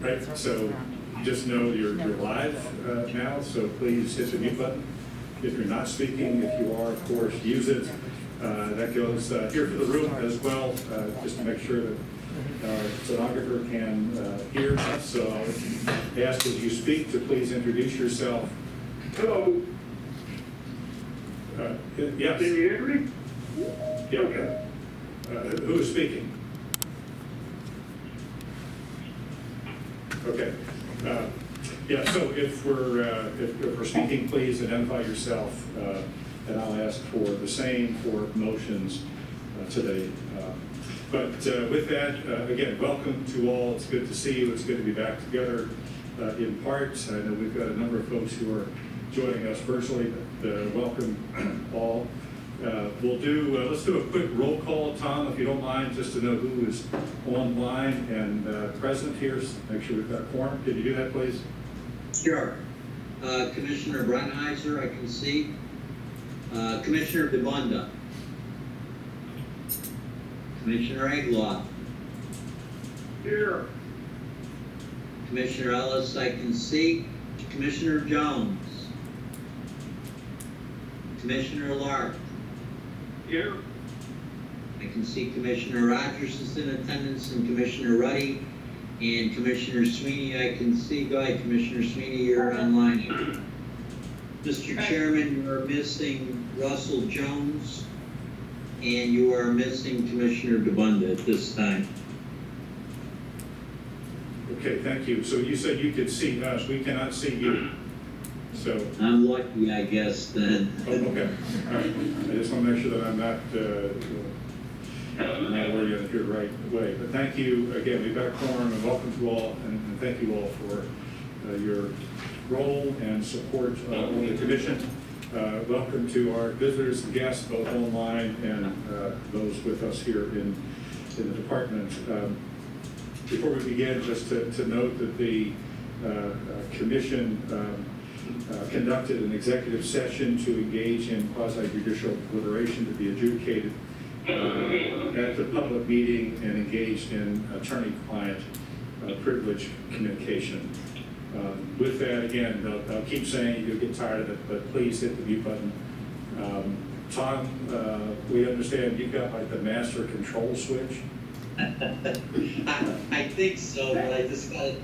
Right, so just know you're live now, so please hit the mute button. If you're not speaking, if you are, of course, use it. That goes here for the room as well, just to make sure that our stenographer can hear us. So I'll ask as you speak to please introduce yourself. Hello. Yes. Can you hear me? Yeah. Okay. Who is speaking? Okay. Yeah. So if we're speaking, please identify yourself, and I'll ask for the same for motions today. But with that, again, welcome to all. It's good to see you. It's good to be back together in part. I know we've got a number of folks who are joining us virtually, but welcome all. Let's do a quick roll call, Tom, if you don't mind, just to know who is online and present here. So make sure we've got a quorum. Could you do that, please? Sure. Commissioner Brunheiser, I can see. Commissioner DeBunda. Commissioner Egloff. Here. Commissioner Ellis, I can see. Commissioner Jones. Commissioner Lark. Here. I can see Commissioner Rogers is in attendance and Commissioner Ruddy and Commissioner Sweeney. I can see. Go ahead, Commissioner Sweeney, you're online. Mr. Chairman, you are missing Russell Jones and you are missing Commissioner DeBunda at this time. Okay, thank you. So you said you could see us. We cannot see you. So. I'm lucky, I guess, then. Oh, okay. All right. I just want to make sure that I'm not oriented here the right way. But thank you again. We've got a quorum, and welcome to all, and thank you all for your role and support on the commission. Welcome to our visitors and guests, both online and those with us here in the department. Before we begin, just to note that the commission conducted an executive session to engage in quasi-judicial deliberation to be adjudicated at the public meeting and engaged in attorney-client privilege communication. With that, again, I'll keep saying you'll get tired of it, but please hit the mute button. Tom, we understand you've got like the master control switch. I think so, but I just got it.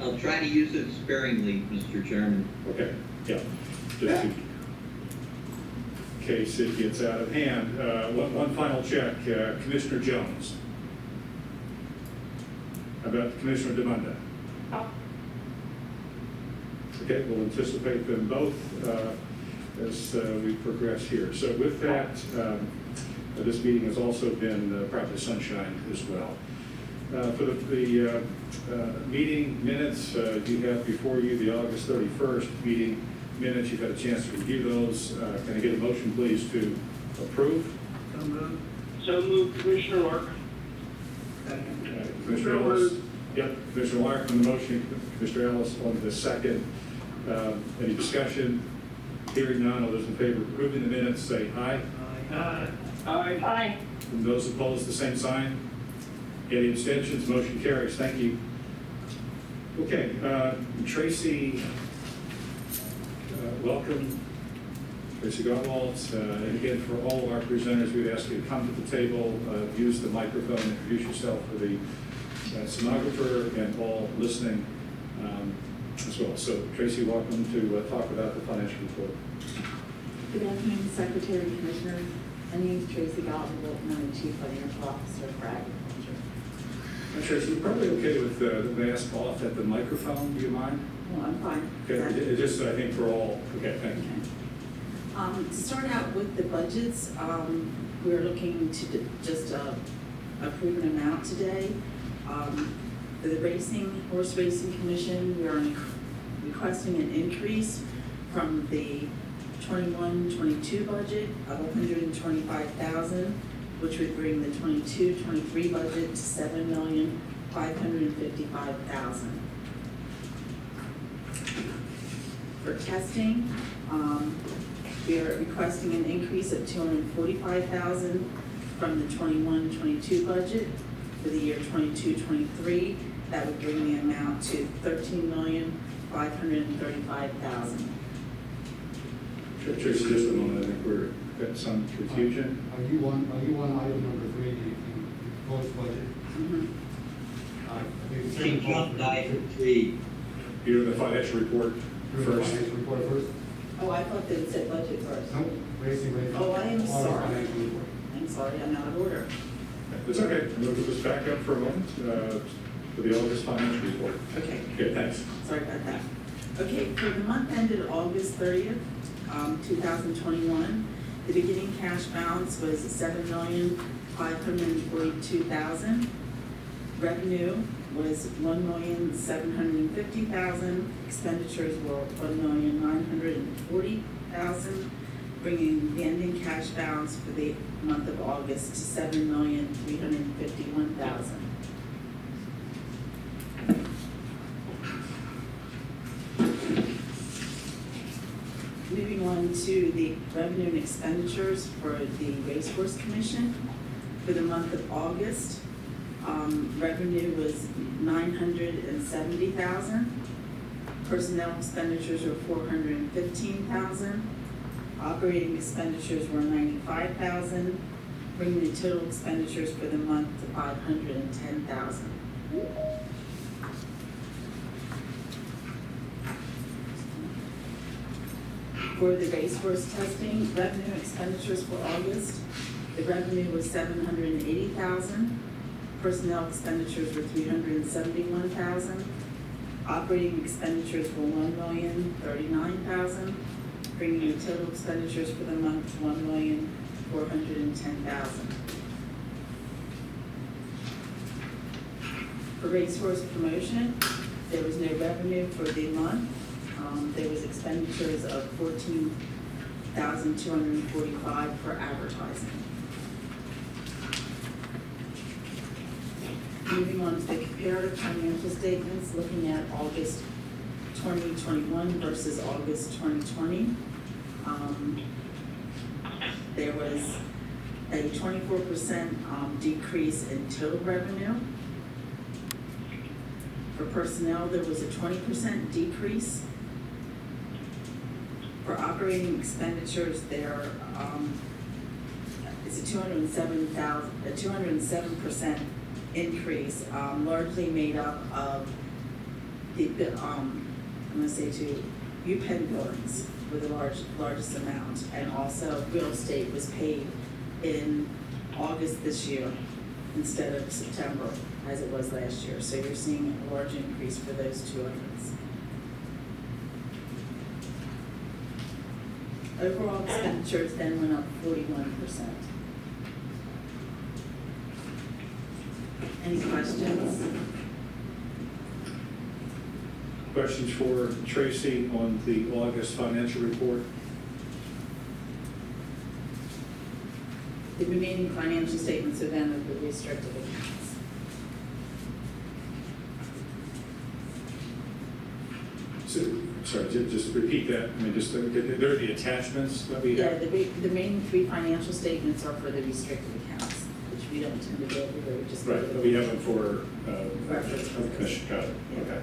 I'll try to use it sparingly, Mr. Chairman. Okay, yeah. Just in case it gets out of hand. One final check. Commissioner Jones. How about Commissioner DeMunda? Okay, we'll anticipate them both as we progress here. So with that, this meeting has also been properly sunshined as well. For the meeting minutes, you have before you the August 31st meeting minutes. You've had a chance to review those. Can I get a motion, please, to approve? So moved. So moved, Commissioner Lark. Commissioner Ellis. Yep, Commissioner Lark on the motion, Commissioner Ellis on the second. Any discussion? Hearing none, all those in favor of approving the minutes say aye. Aye. Aye. Aye. And those opposed, the same sign. Any abstentions? Motion carries. Thank you. Okay, Tracy, welcome. Tracy Gottwald. And again, for all of our presenters, we'd ask you to come to the table, use the microphone, introduce yourself for the stenographer and all listening as well. So, Tracy, welcome to talk about the financial report. Good afternoon, Secretary, Commissioners. My name is Tracy Gottwald, and I'm the Chief Financial Officer for Agriculture. Tracy, you're probably okay with the mask off at the microphone. Do you mind? Well, I'm fine. Okay, it just, I think, for all. Okay, thank you. Okay. To start out with the budgets, we're looking to just approve an amount today. For the Horse Racing Commission, we are requesting an increase from the 21-22 budget of $125,000, which would bring the 22-23 budget to $7,555,000. For testing, we are requesting an increase of $245,000 from the 21-22 budget for the year 22-23, That would bring the amount to $13,535,000. Tracy, just a moment, I think we're got some confusion. Are you on item number 3, the proposed budget? I think it's She jumped item 3. You're the financial report the first. financial report first? Oh, I thought they said budget first. No, racing. Oh, I am Auto sorry. financial report. I'm sorry, I'm out of order. It's okay, we'll move this back up for a moment, for the August financial report. Okay. Okay, thanks. Sorry about that. Okay, for the month ended August 30th, 2021, the beginning cash balance was $7,542,000. Revenue was $1,750,000. Expenditures were $1,940,000, bringing the ending cash balance for the month of August to $7,351,000. Moving on to the revenue and expenditures for the Racehorse Commission. For the month of August, revenue was $970,000. Personnel expenditures were $415,000. Operating expenditures were $95,000, bringing the total expenditures for the month to $510,000. For the racehorse testing, revenue expenditures for August, the revenue was $780,000. Personnel expenditures were $371,000. Operating expenditures were $1,039,000, bringing the total expenditures for the month to $1,410,000. For racehorse promotion, there was no revenue for the month. There was expenditures of $14,245 for advertising. Moving on to the comparative financial statements, looking at August 2021 versus August 2020. There was a 24% decrease in total revenue. For personnel, there was a 20% decrease. For operating expenditures, there is a 207% increase, largely made up of the I'm going to say UPENN billings were the largest amount, and also real estate was paid in August this year instead of September as it was last year. So you're seeing a large increase for those two items. Overall expenditures then went up 41%. Any questions? Questions for Tracy on the August financial report? The remaining financial statements are then of the restricted accounts. So, sorry, just repeat that. I mean, just, there are the attachments that we Yeah, have. the main three financial statements are for the restricted accounts, which we don't tend to go over, we just. Right, but we have them for, Reference. the commission, got it, Yeah. okay.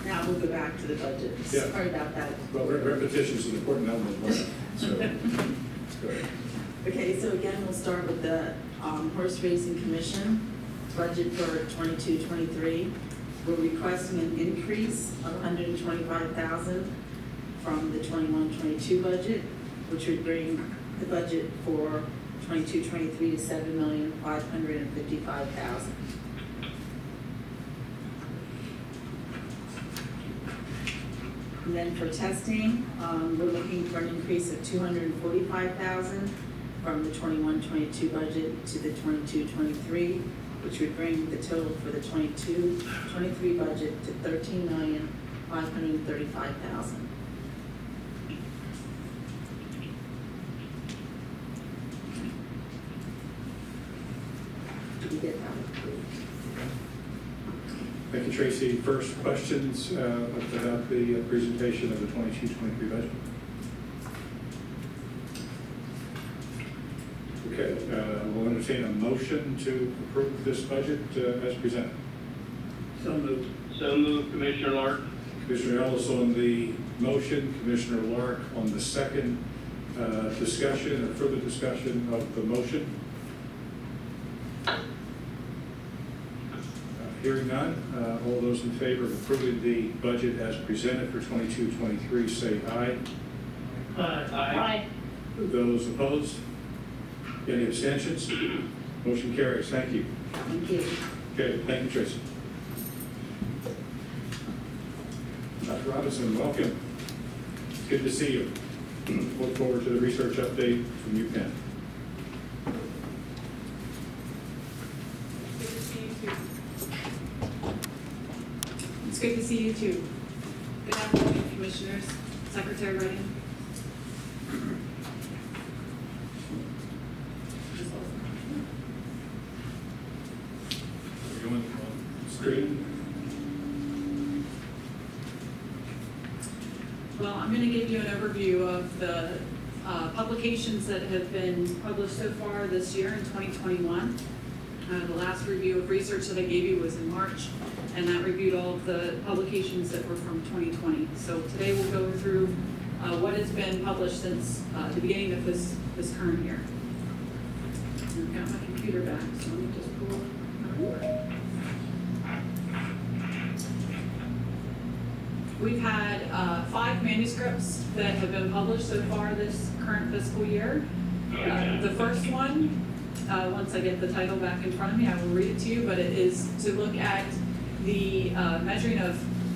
Now we'll go back to the budget. Yeah. Sorry about that. Well, repetition is an important element of learning, so, go ahead. Okay, so again, we'll start with the Horse Racing Commission budget for 22-23. We're requesting an increase of $125,000 from the 21-22 budget, which would bring the budget for 22-23 to $7,555,000. And then for testing, we're looking for an increase of $245,000 from the 21-22 budget to the 22-23, which would bring the total for the 22-23 budget to $13,535,000. Did we get that approved? Thank you, Tracy. First, questions about the presentation of the 22-23 budget? Okay, We'll entertain a motion to approve this budget as presented. So moved. So moved, Commissioner Lark. Commissioner Ellis on the motion, Commissioner Lark on the second. Discussion or further discussion of the motion? Hearing none, all those in favor of approving the budget as presented for 22-23 say aye. Aye. Those opposed? Any abstentions? Motion carries. Thank you. Thank you. Okay, thank you, Tracy. Dr. Robinson, welcome. It's good to see you. Look forward to the research update from UPENN. Good to see you too. It's good to see you too. Good afternoon, Commissioners, Secretary Redding. We're going on screen. Well, I'm going to give you an overview of the publications that have been published so far this year in 2021. The last review of research that I gave you was in March, and that reviewed all of the publications that were from 2020. So today we'll go through what has been published since the beginning of this current year. I've got my computer back, so let me just pull it. We've had 5 manuscripts that have been published so far this current fiscal year. The first one, once I get the title back in front of me, I will read it to you, but it is to look at the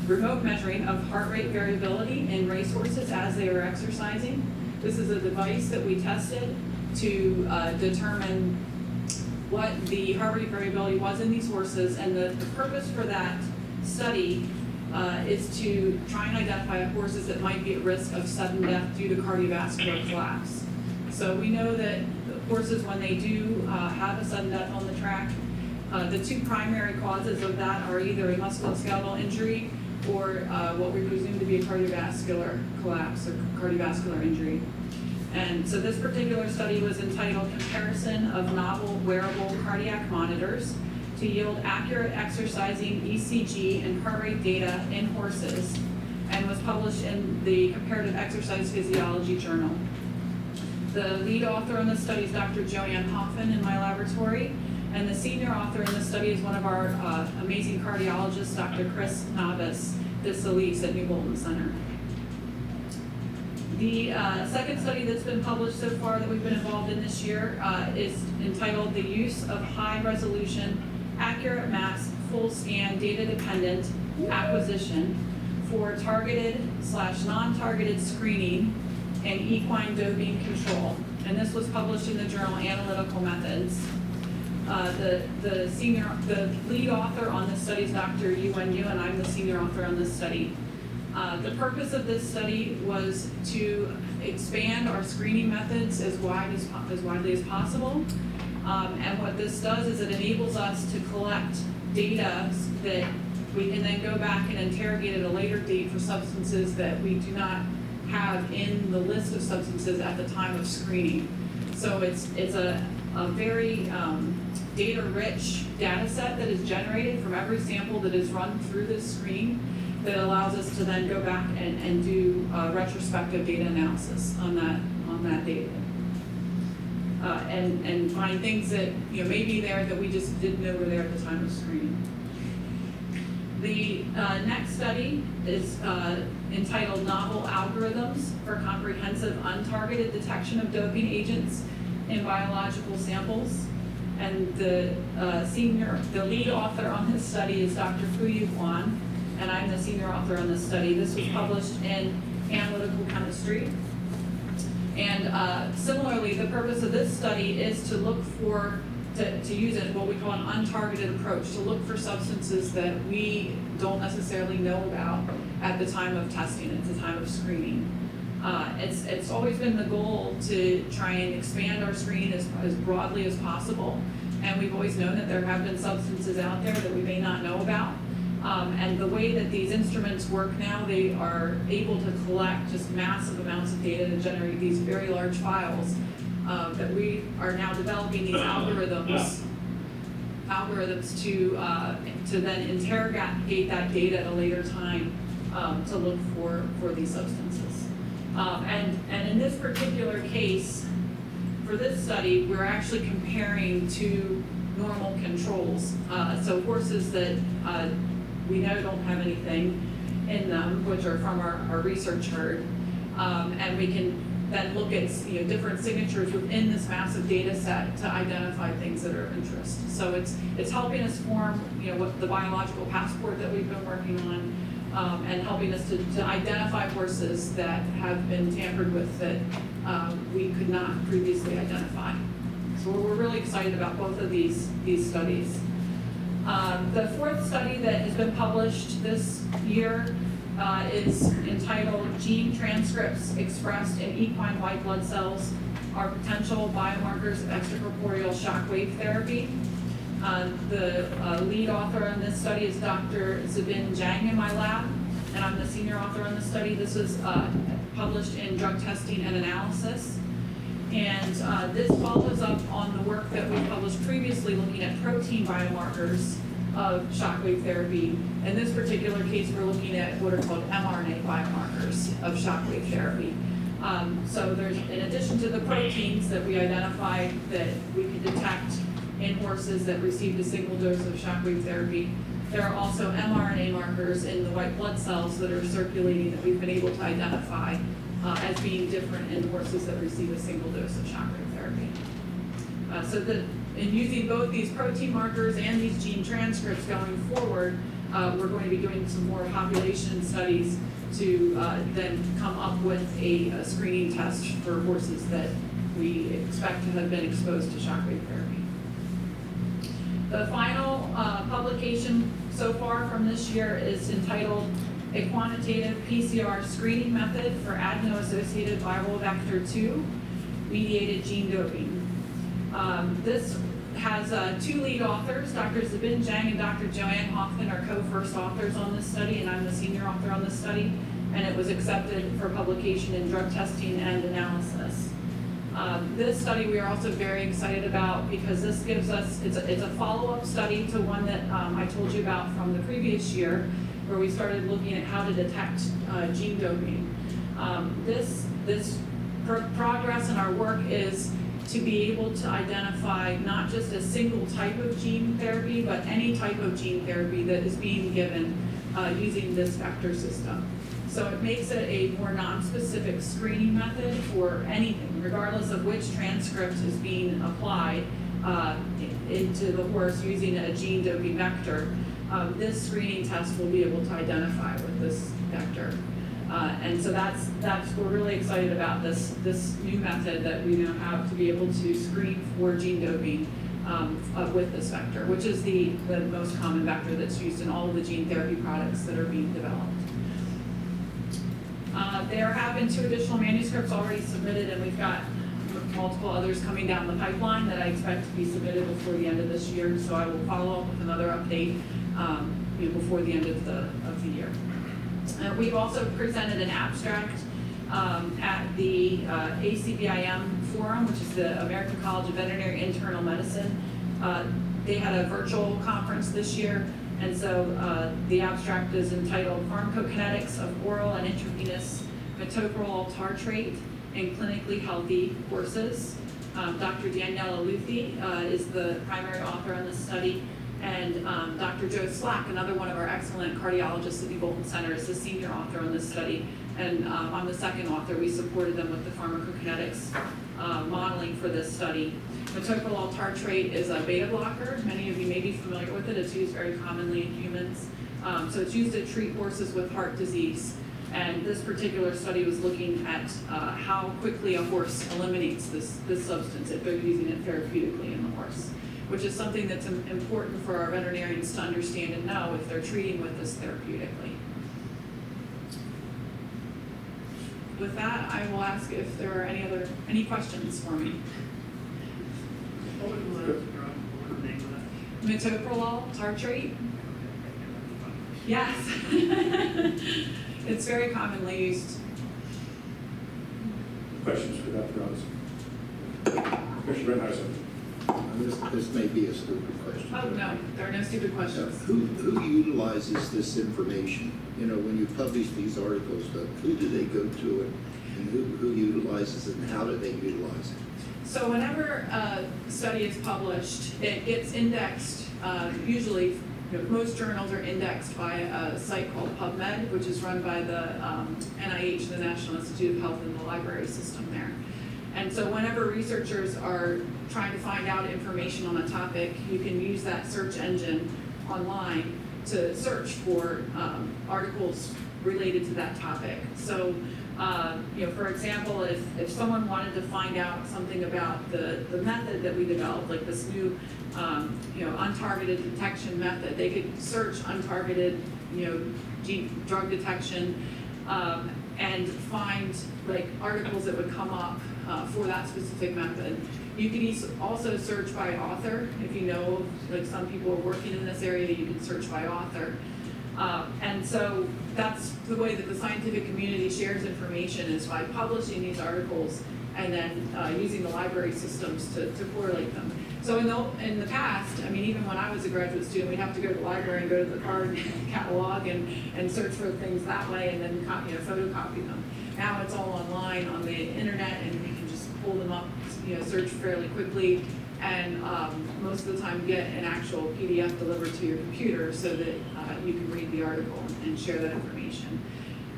remote measuring of heart rate variability in racehorses as they are exercising. This is a device that we tested to determine what the heart rate variability was in these horses, and the purpose for that study is to try and identify horses that might be at risk of sudden death due to cardiovascular collapse. So we know that horses, when they do have a sudden death on the track, the 2 primary causes of that are either a musculoskeletal injury or what we presume to be a cardiovascular collapse or cardiovascular injury. And so this particular study was entitled Comparison of Novel Wearable Cardiac Monitors to Yield Accurate Exercising ECG and Heart Rate Data in Horses, and was published in the Comparative Exercise Physiology Journal. The lead author in this study is Dr. Joanne Hoffman in my laboratory, and the senior author in this study is one of our amazing cardiologists, Dr. Chris Navas, Solis at New Bolton Center. The second study that's been published so far that we've been involved in this year is entitled The Use of High Resolution Accurate Mass Full Scan Data Dependent Acquisition for Targeted/Non-Targeted Screening and Equine Doping Control. And this was published in the journal Analytical Methods. The lead author on this study is Dr. Yuan Yu, and I'm the senior author on this study. The purpose of this study was to expand our screening methods as widely as possible. And what this does is it enables us to collect data that we can then go back and interrogate at a later date for substances that we do not have in the list of substances at the time of screening. So it's a very data-rich data set that is generated from every sample that is run through this screen that allows us to then go back and do retrospective data analysis on that data. And find things that may be there that we just didn't know were there at the time of screening. The next study is entitled Novel Algorithms for Comprehensive Untargeted Detection of Doping Agents in Biological Samples. And the lead author on this study is Dr. Fuyu Huan, and I'm the senior author on this study. This was published in Analytical Chemistry. And similarly, the purpose of this study is to look for, to use what we call an untargeted approach, to look for substances that we don't necessarily know about at the time of testing, at the time of screening. It's always been the goal to try and expand our screening as broadly as possible. And we've always known that there have been substances out there that we may not know about. And the way that these instruments work now, they are able to collect just massive amounts of data to generate these very large files. that we are now developing these algorithms to then interrogate that data at a later time to look for these substances. And in this particular case, for this study, we're actually comparing two normal controls. So horses that we know don't have anything in them, which are from our research herd, and we can then look at different signatures within this massive data set to identify things that are of interest. So it's helping us form what the biological passport that we've been working on, and helping us to identify horses that have been tampered with that we could not previously identify. So we're really excited about both of these studies. The fourth study that has been published this year is entitled Gene Transcripts Expressed in Equine White Blood Cells Are Potential Biomarkers of Extracorporeal Shockwave Therapy. The lead author on this study is Dr. Zibin Zhang in my lab, and I'm the senior author on this study. This is published in Drug Testing and Analysis. And this follows up on the work that we published previously looking at protein biomarkers of shockwave therapy. In this particular case, we're looking at what are called mRNA biomarkers of shockwave therapy. So there's, in addition to the proteins that we identified that we could detect in horses that received a single dose of shockwave therapy, there are also mRNA markers in the white blood cells that are circulating that we've been able to identify as being different in horses that receive a single dose of shockwave therapy. In using both these protein markers and these gene transcripts going forward, we're going to be doing some more population studies to then come up with a screening test for horses that we expect to have been exposed to shockwave therapy. The final publication so far from this year is entitled A Quantitative PCR Screening Method for Adeno-Associated Viral Vector 2 Mediated Gene Doping. This has two lead authors, Dr. Zibin Zhang and Dr. Joanne Hoffman are co-first authors on this study, and I'm the senior author on this study, and it was accepted for publication in Drug Testing and Analysis. This study we are also very excited about because this gives us, it's a follow-up study to one that I told you about from the previous year, where we started looking at how to detect gene doping. This progress in our work is to be able to identify not just a single type of gene therapy, but any type of gene therapy that is being given using this vector system. So it makes it a more non-specific screening method for anything, regardless of which transcript is being applied into the horse using a gene doping vector. This screening test will be able to identify with this vector. And so we're really excited about this new method that we now have to be able to screen for gene doping with this vector, which is the most common vector that's used in all of the gene therapy products that are being developed. There have been 2 additional manuscripts already submitted, and we've got multiple others coming down the pipeline that I expect to be submitted before the end of this year. So I will follow up with another update before the end of the year. We've also presented an abstract at the ACVIM forum, which is the American College of Veterinary Internal Medicine. They had a virtual conference this year, and so the abstract is entitled Pharmacokinetics of Oral and Intravenous Metoprolol Tartrate in Clinically Healthy Horses. Dr. Daniela Luthi is the primary author on this study, and Dr. Joe Slack, another one of our excellent cardiologists at the Bolton Center, is the senior author on this study. And I'm the second author. We supported them with the pharmacokinetics modeling for this study. Metoprolol tartrate is a beta blocker. Many of you may be familiar with it. It's used very commonly in humans. So it's used to treat horses with heart disease. And this particular study was looking at how quickly a horse eliminates this substance if they're using it therapeutically in the horse, which is something that's important for our veterinarians to understand and know if they're treating with this therapeutically. With that, I will ask if there are any questions for me. What was the name of that? Metoprolol tartrate? Yes. It's very commonly used. Questions for Dr. Robinson? Commissioner Brenheiser. This may be a stupid question. Oh, no, there are no stupid questions. Who utilizes this information? You know, when you publish these articles, who do they go to and who utilizes it and how do they utilize it? So whenever a study is published, it gets indexed, usually, most journals are indexed by a site called PubMed, which is run by the NIH, the National Institute of Health, and the library system there. And so whenever researchers are trying to find out information on a topic, you can use that search engine online to search for articles related to that topic. So, for example, if someone wanted to find out something about the method that we developed, like this new, untargeted detection method, they could search untargeted, drug detection, and find like articles that would come up for that specific method. You could also search by author. If you know, like some people are working in this area, you can search by author. And so that's the way that the scientific community shares information, is by publishing these articles and then using the library systems to correlate them. So in the past, I mean, even when I was a graduate student, we'd have to go to the library and go to the card catalog and search for things that way, and then photocopy them. Now it's all online on the internet, and you can just pull them up, search fairly quickly, and most of the time get an actual PDF delivered to your computer so that you can read the article and share that information.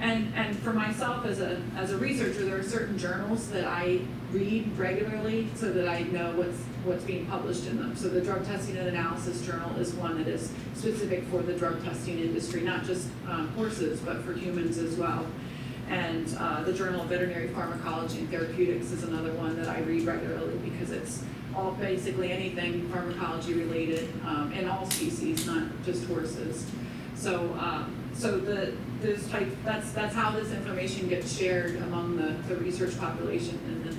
And for myself as a researcher, there are certain journals that I read regularly so that I know what's being published in them. So the Drug Testing and Analysis Journal is one that is specific for the drug testing industry, not just horses, but for humans as well. And the Journal of Veterinary Pharmacology and Therapeutics is another one that I read regularly, because it's all basically anything pharmacology related in all species, not just horses. So that's how this information gets shared among the research population, and then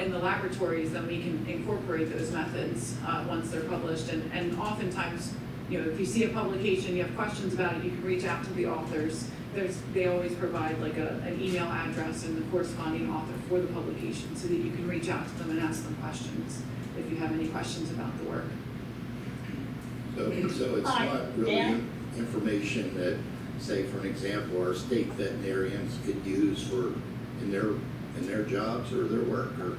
in the laboratories, then we can incorporate those methods once they're published. And oftentimes, if you see a publication, you have questions about it, you can reach out to the authors. They always provide like an email address and the corresponding author for the publication, so that you can reach out to them and ask them questions if you have any questions about the work. So it's not really information that, say, for an example, our state veterinarians could use in their jobs or their work, or?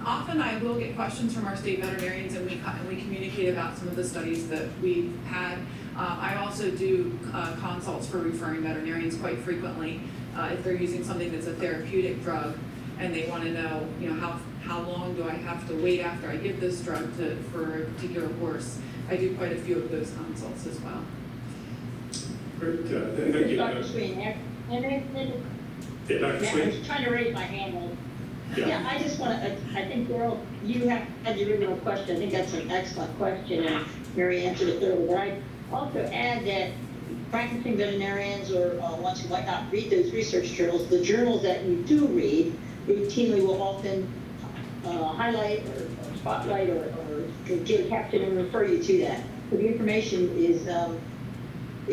Often I will get questions from our state veterinarians, and we communicate about some of the studies that we've had. I also do consults for referring veterinarians quite frequently if they're using something that's a therapeutic drug and they want to know, how long do I have to wait after I give this drug for a particular horse. I do quite a few of those consults as well. Great, thank you. Dr. Sweeney, Yeah, Dr. yeah, I Sweeney? was trying to raise my hand. Yeah. Yeah, I just want to, I think, Daryl, you had the original question. I think that's an excellent question, and Mary answered it thoroughly. But I'd also add that practicing veterinarians or ones who might not read those research journals, the journals that you do read routinely will often highlight or spotlight or give a caption and refer you to that. So the information is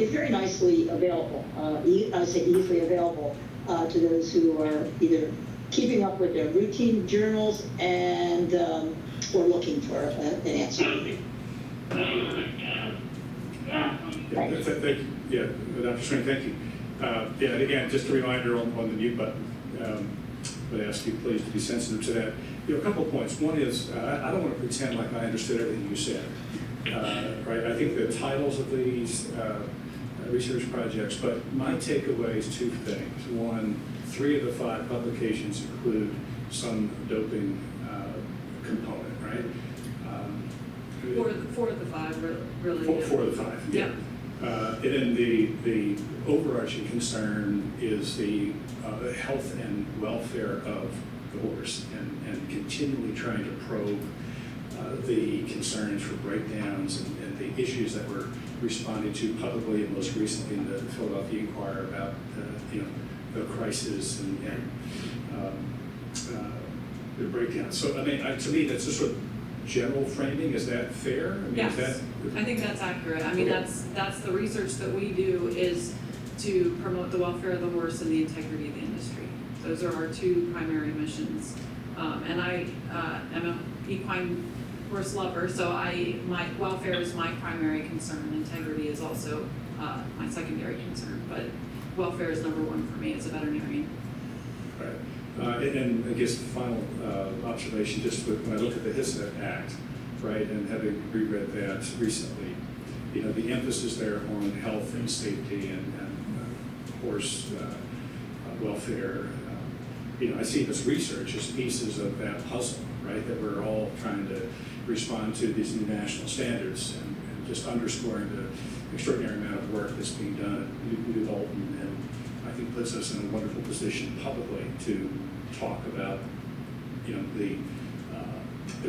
very nicely available, I would say easily available to those who are either keeping up with their routine journals and or looking for an answer. Thank you. Yeah, Dr. Sweeney, thank you. And again, just a reminder on the mute button. But I ask you please to be sensitive to that. A couple of points. One is, I don't want to pretend like I understood everything you said. Right? I think the titles of these research projects, but my takeaway is two things. One, 3 of the 5 publications include some doping component, right? 4 of the 5, really. 4 of the 5, yeah. And then the overarching concern is the health and welfare of the horse, and continually trying to probe the concerns for breakdowns and the issues that were responded to publicly, and most recently in the Philadelphia Inquirer about the crisis and the breakdown. So I mean, to me, that's a sort of general framing. Is that fair? I mean, Yes, is that, I think that's accurate. I mean, Okay. that's the research that we do, is to promote the welfare of the horse and the integrity of the industry. Those are our 2 primary missions And I am an equine horse lover, so my welfare is my primary concern. Integrity is also my secondary concern, but welfare is number one for me as a veterinarian. Right. And I guess the final observation, just when I look at the HISA Act, right, and having reread that recently, you know, the emphasis there on health and safety and horse welfare, you know, I see this research as pieces of that puzzle, right, that we're all trying to respond to these new national standards and just underscoring the extraordinary amount of work that's being done at New Dalton, and I think puts us in a wonderful position publicly to talk about, you know, the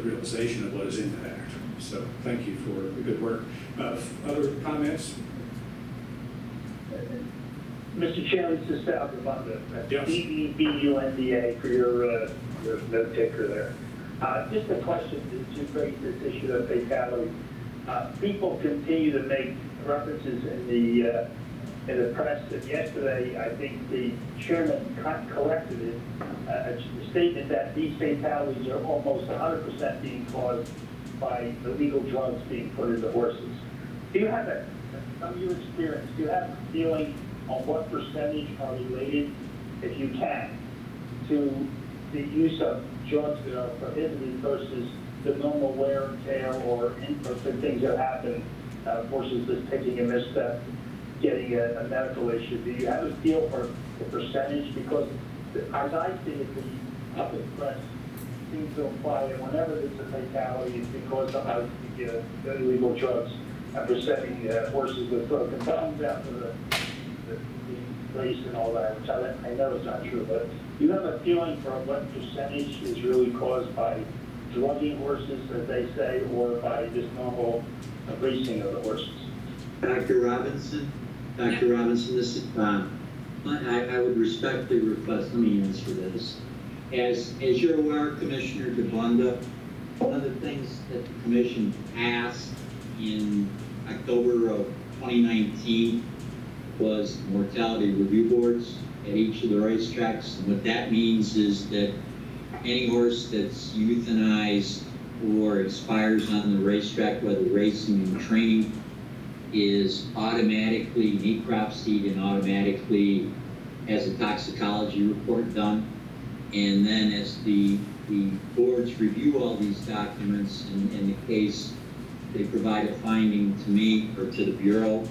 realization of what is in that act. So thank you for the good work. Other comments? Mr. Chairman, this is Sal Gravanda. Yes. BEBUNDA for your note taker there. Just a question to raise this issue of fatality. People continue to make references in the press, and yesterday I think the chairman corrected it, a statement that these fatalities are almost 100% being caused by illegal drugs being put into horses. Do you have from your experience, do you have a feeling on what percentage are related, if you can, to the use of drugs that are prohibited versus the normal wear and tear or in-person things that happen, horses just taking a misstep, getting a medical issue? Do you have a feel for the percentage? Because as I see it, the public press seems to imply that whenever there's a fatality, it's because of the illegal drugs and presenting horses with broken bones after the race and all that, which I know is not true, but do you have a feeling for what percentage is really caused by drugging horses, as they say, or by just normal racing of the horses? Dr. Robinson? Dr. Robinson, this is Bob. I would respectfully request, let me answer this. As you're aware, Commissioner DeBunda, one of the things that the Commission passed in October of 2019 was mortality review boards at each of the racetracks. And what that means is that any horse that's euthanized or expires on the racetrack, whether racing and training, is automatically necropsied and automatically has a toxicology report done. And then as the boards review all these documents, in the case, they provide a finding to me or to the Bureau.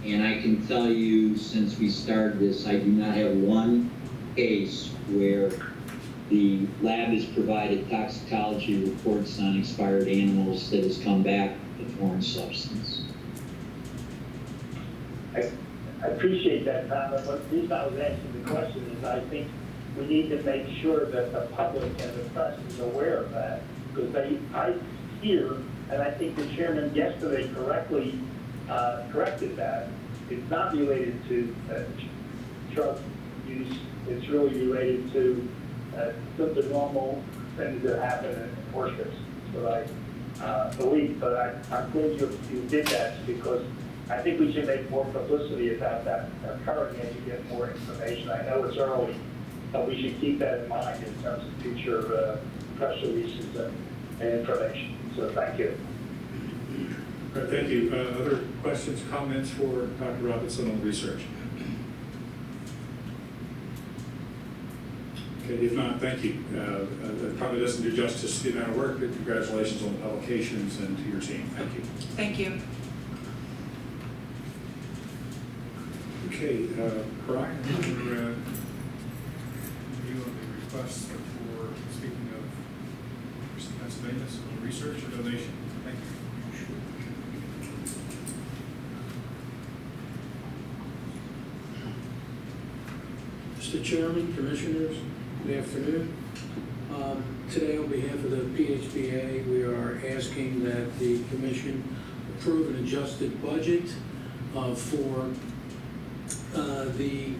And I can tell you, since we started this, I do not have one case where the lab has provided toxicology reports on expired animals that has come back with foreign substance. I appreciate that, Tom, but the reason I was asking the question is I think we need to make sure that the public and the press is aware of that, because I hear, and I think the chairman yesterday correctly corrected that. It's not related to drug use. It's really related to the normal things that happen in horse races. That's what I believe. But I'm glad you did that, because I think we should make more publicity about that occurring as you get more information. I know it's early, but we should keep that in mind in terms of future press releases and information. So thank you. All right, thank you. Other questions, comments for Dr. Robinson on research? Okay, if not, thank you. That probably doesn't do justice to the amount of work, but congratulations on the publications and to your team. Thank you. Thank you. Okay, Brian, your view on the request for, speaking of Pennsylvania's research or donation? Thank you. Mr. Chairman, Commissioners, good afternoon. Today, on behalf of the PHBA, we are asking that the Commission approve an adjusted budget for the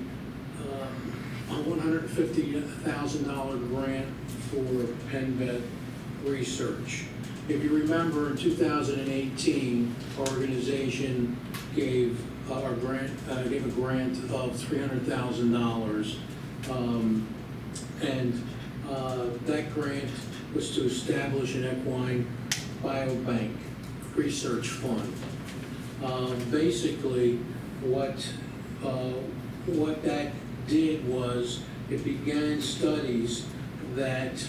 $150,000 grant for PennVet research. If you remember, in 2018, our organization gave a grant of $300,000, and That grant was to establish an equine biobank research fund. Basically, what that did was it began studies that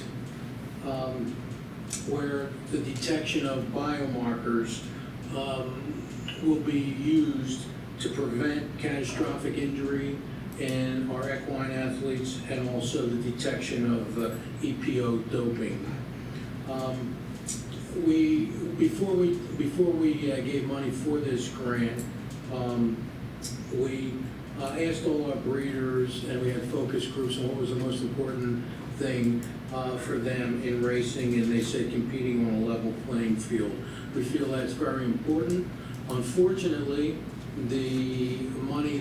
where the detection of biomarkers will be used to prevent catastrophic injury in our equine athletes, and also the detection of EPO doping. Before we gave money for this grant, we asked all our breeders, and we had focus groups on what was the most important thing for them in racing, and they said competing on a level playing field. We feel that's very important. Unfortunately, the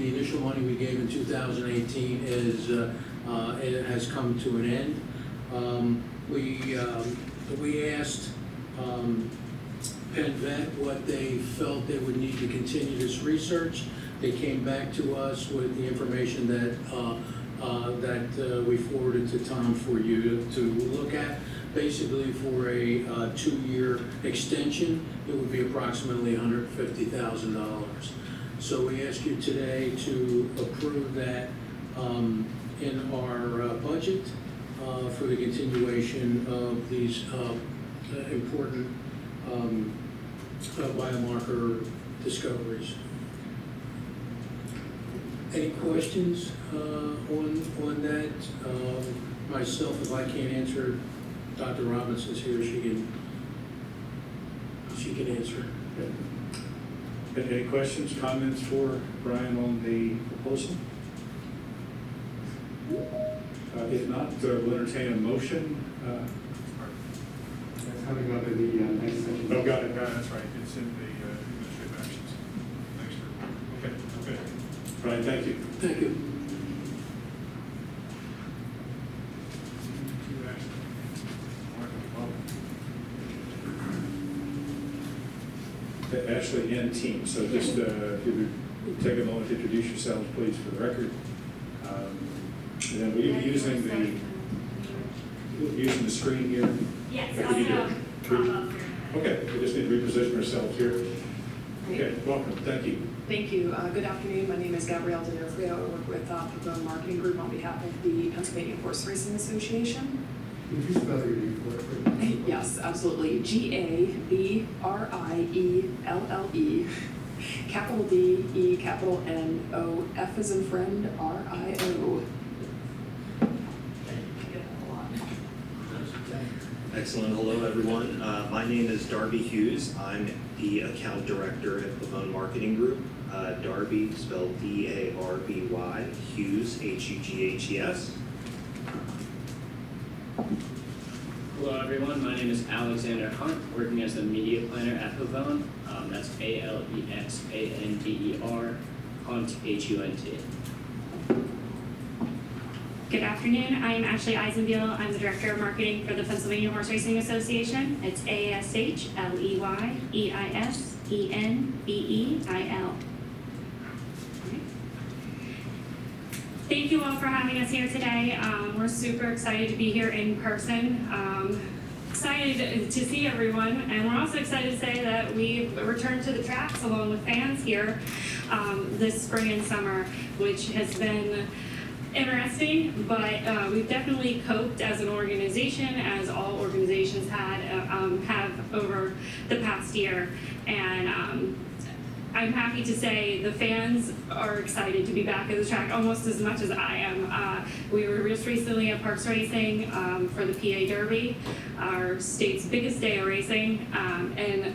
initial money we gave in 2018 it has come to an end. We asked Penn Vet what they felt they would need to continue this research. They came back to us with the information that we forwarded to Tom for you to look at. Basically, for a 2-year extension, it would be approximately $150,000. So we ask you today to approve that in our budget for the continuation of these important biomarker discoveries. Any questions on that? Myself, if I can't answer, Dr. Robinson's here, she can answer. Any questions, comments for Brian on the proposal? If not, we'll entertain a motion. That's coming up in the next session. Oh, got it, that's right, it's in the administrative actions. Thanks, okay. Brian, thank you. Thank you. Ashley and team, so just if you would take a moment to introduce yourselves, please, for the record. And then will you be using the screen here? Yes, Like I'll we did. pop up here. Okay, we just need to reposition ourselves here. Okay, welcome, thank you. Thank you. Good afternoon. My name is Gabrielle D'Onofrio. I work with PHRA Marketing Group on behalf of the Pennsylvania Horse Racing Association. Could you spell your name for it, please? Yes, absolutely. GABRIELLE, capital D, E, capital N, O, F as in friend, RIO. Excellent. Hello, everyone. My name is Darby Hughes. I'm the account director at PHRA Marketing Group. Darby, spelled D-A-R-B-Y, Hughes, H-U-G-H-E-S. Hello, everyone. My name is Alexander Hunt, working as the media planner at PHRA. That's A-L-E-X-A-N-D-E-R, Hunt, H-U-N-T. Good afternoon. I'm Ashley Eisenbiel. I'm the Director of Marketing for the Pennsylvania Horse Racing Association. It's ASHLEYEISENBEIL. Thank you all for having us here today. We're super excited to be here in person. Excited to see everyone, and we're also excited to say that we've returned to the tracks along with fans here this spring and summer, which has been interesting, but we've definitely coped as an organization, as all organizations have over the past year. And I'm happy to say the fans are excited to be back at the track almost as much as I am. We were just recently at Parks Racing for the PA Derby, our state's biggest day of racing, and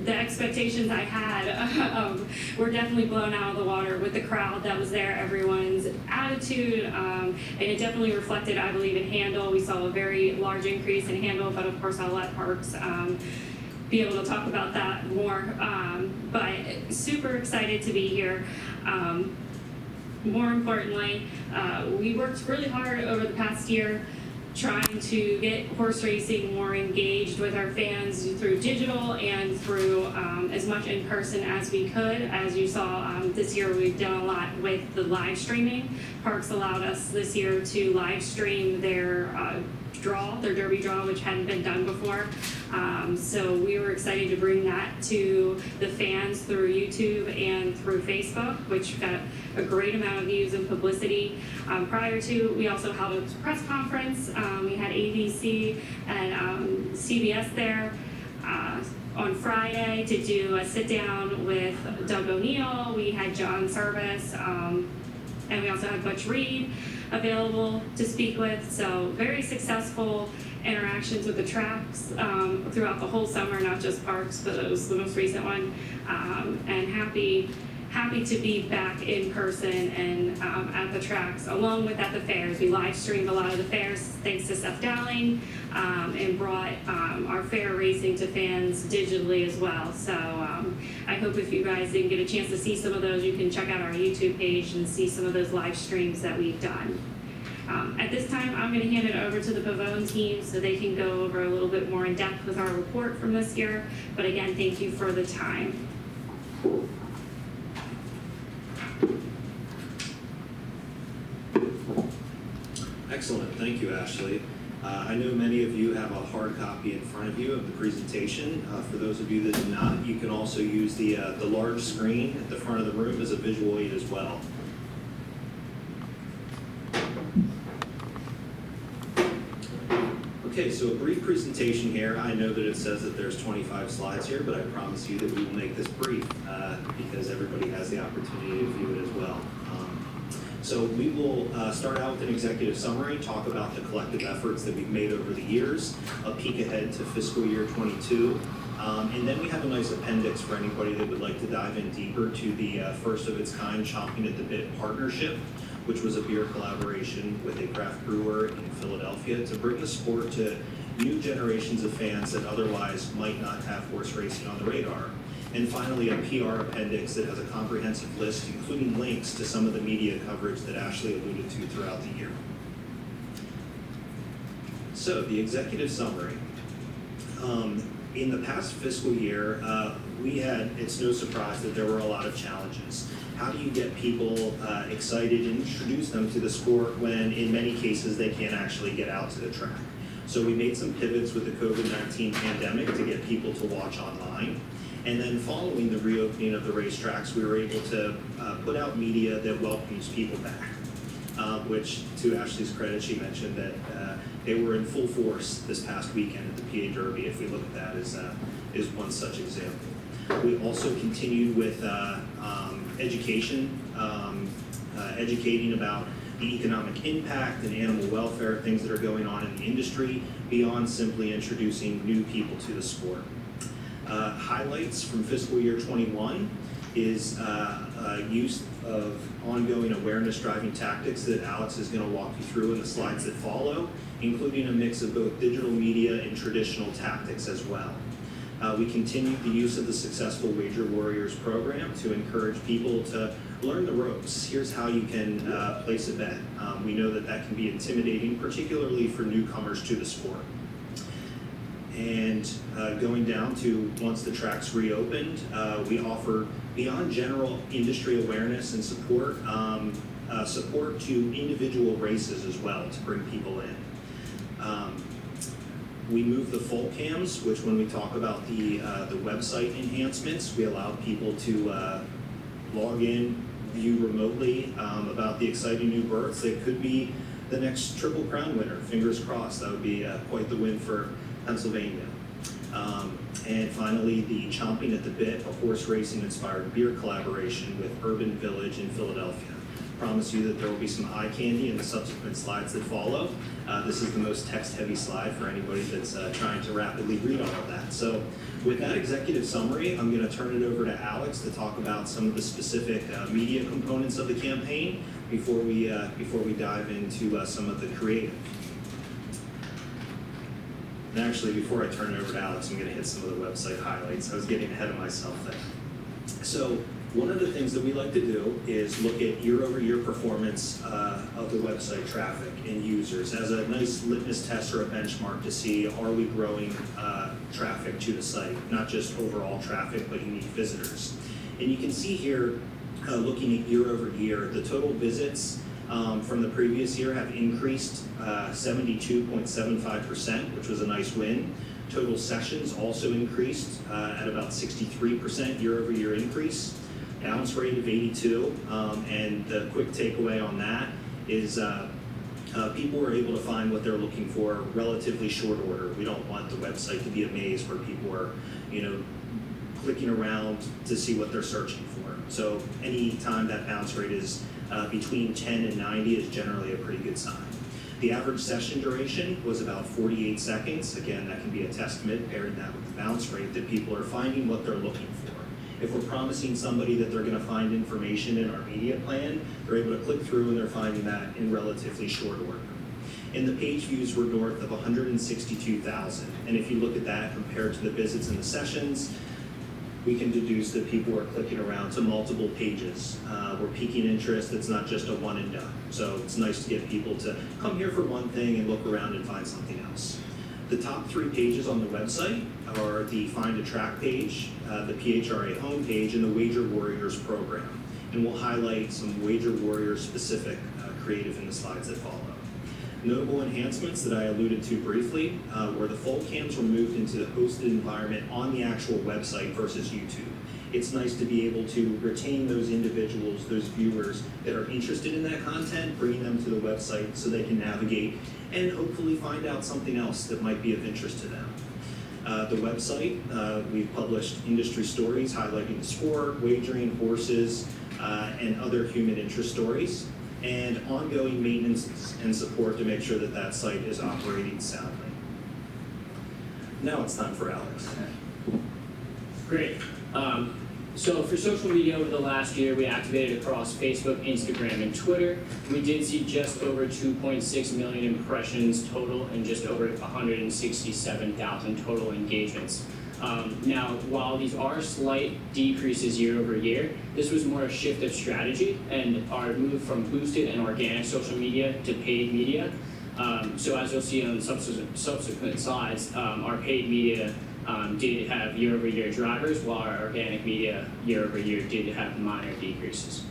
the expectations I had were definitely blown out of the water with the crowd that was there, everyone's attitude, and it definitely reflected, I believe, in handle. We saw a very large increase in handle, but of course I'll let Parks be able to talk about that more. But super excited to be here. More importantly, we worked really hard over the past year trying to get horse racing more engaged with our fans through digital and through as much in person as we could. As you saw, this year we've done a lot with the live streaming. Parks allowed us this year to live stream their their derby draw, which hadn't been done before. So we were excited to bring that to the fans through YouTube and through Facebook, which got a great amount of views and publicity. Prior to, we also held a press conference. We had ABC and CBS there on Friday to do a sit down with Doug O'Neill. We had John Service, and we also had Butch Reed available to speak with. So very successful interactions with the tracks throughout the whole summer, not just parks, but it was the most recent one. And happy to be back in person and at the tracks, along with at the fairs. We live streamed a lot of the fairs thanks to Seth Dowling, and brought our fair racing to fans digitally as well. So I hope if you guys didn't get a chance to see some of those, you can check out our YouTube page and see some of those live streams that we've done. At this time, I'm going to hand it over to the Pavone team so they can go over a little bit more in depth with our report from this year. But again, thank you for the time. Excellent, thank you, Ashley. I know many of you have a hard copy in front of you of the presentation. For those of you that do not, you can also use the large screen at the front of the room as a visual aid as well. Okay, so a brief presentation here. I know that it says that there's 25 slides here, but I promise you that we will make this brief because everybody has the opportunity to view it as well. So we will start out with an executive summary, talk about the collective efforts that we've made over the years, a peek ahead to fiscal year 22, and then we have a nice appendix for anybody that would like to dive in deeper to the first of its kind Chomping at the Bit partnership, which was a beer collaboration with a craft brewer in Philadelphia to bring the sport to new generations of fans that otherwise might not have horse racing on the radar. And finally, a PR appendix that has a comprehensive list, including links to some of the media coverage that Ashley alluded to throughout the year. So, the executive summary. In the past fiscal year, it's no surprise that there were a lot of challenges. How do you get people excited and introduce them to the sport when, in many cases, they can't actually get out to the track? So we made some pivots with the COVID-19 pandemic to get people to watch online. And then following the reopening of the racetracks, we were able to put out media that welcomes people back, which, to Ashley's credit, she mentioned that they were in full force this past weekend at the PA Derby, if we look at that as one such example. We also continued with education, educating about the economic impact and animal welfare, things that are going on in the industry, beyond simply introducing new people to the sport. Highlights from fiscal year 21 is use of ongoing awareness driving tactics that Alex is going to walk you through in the slides that follow, including a mix of both digital media and traditional tactics as well. We continued the use of the successful Wager Warriors program to encourage people to learn the ropes. Here's how you can place a bet. We know that that can be intimidating, particularly for newcomers to the sport. And going down to once the tracks reopened, we offer beyond general industry awareness and support, support to individual races as well to bring people in. We moved the full cams, which when we talk about the website enhancements, we allowed people to log in, view remotely about the exciting new berths. It could be the next Triple Crown winner, fingers crossed. That would be quite the win for Pennsylvania. And finally, the Chomping at the Bit, a horse racing inspired beer collaboration with Urban Village in Philadelphia. Promise you that there will be some eye candy in the subsequent slides that follow. This is the most text-heavy slide for anybody that's trying to rapidly read all of that. So with that executive summary, I'm going to turn it over to Alex to talk about some of the specific media components of the campaign before we dive into some of the creative. And actually, before I turn it over to Alex, I'm going to hit some of the website highlights. I was getting ahead of myself there. So One of the things that we like to do is look at year-over-year performance of the website traffic and users as a nice litmus test or a benchmark to see, are we growing traffic to the site, not just overall traffic, but unique visitors. And you can see here, looking at year-over-year, the total visits from the previous year have increased 72.75%, which was a nice win. Total sessions also increased at about 63% year-over-year increase. Bounce rate of 82, and the quick takeaway on that is people were able to find what they're looking for relatively short order. We don't want the website to be a maze where people are, clicking around to see what they're searching for. So any time that bounce rate is between 10 and 90 is generally a pretty good sign. The average session duration was about 48 seconds. Again, that can be a testament, pairing that with the bounce rate, that people are finding what they're looking for. If we're promising somebody that they're going to find information in our media plan, they're able to click through and they're finding that in relatively short order. And the page views were north of 162,000. And if you look at that compared to the visits and the sessions, we can deduce that people are clicking around to multiple pages. We're piquing interest. It's not just a one and done. So it's nice to get people to come here for one thing and look around and find something else. The top 3 pages on the website are the Find a Track page, the PHRA homepage, and the Wager Warriors program. And we'll highlight some Wager Warriors specific creative in the slides that follow. Notable enhancements that I alluded to briefly were the fold cams were moved into the hosted environment on the actual website versus YouTube. It's nice to be able to retain those individuals, those viewers that are interested in that content, bringing them to the website so they can navigate and hopefully find out something else that might be of interest to them. The website, we've published industry stories highlighting sport, wagering, horses, and other human interest stories, and ongoing maintenance and support to make sure that that site is operating soundly. Now it's time for Alex. Great. So for social media over the last year, we activated across Facebook, Instagram, and Twitter. We did see just over 2.6 million impressions total and just over 167,000 total engagements. Now, while these are slight decreases year over year, this was more a shift of strategy and our move from boosted and organic social media to paid media. So as you'll see on subsequent slides, our paid media did have year-over-year drivers, while our organic media year-over-year did have minor decreases.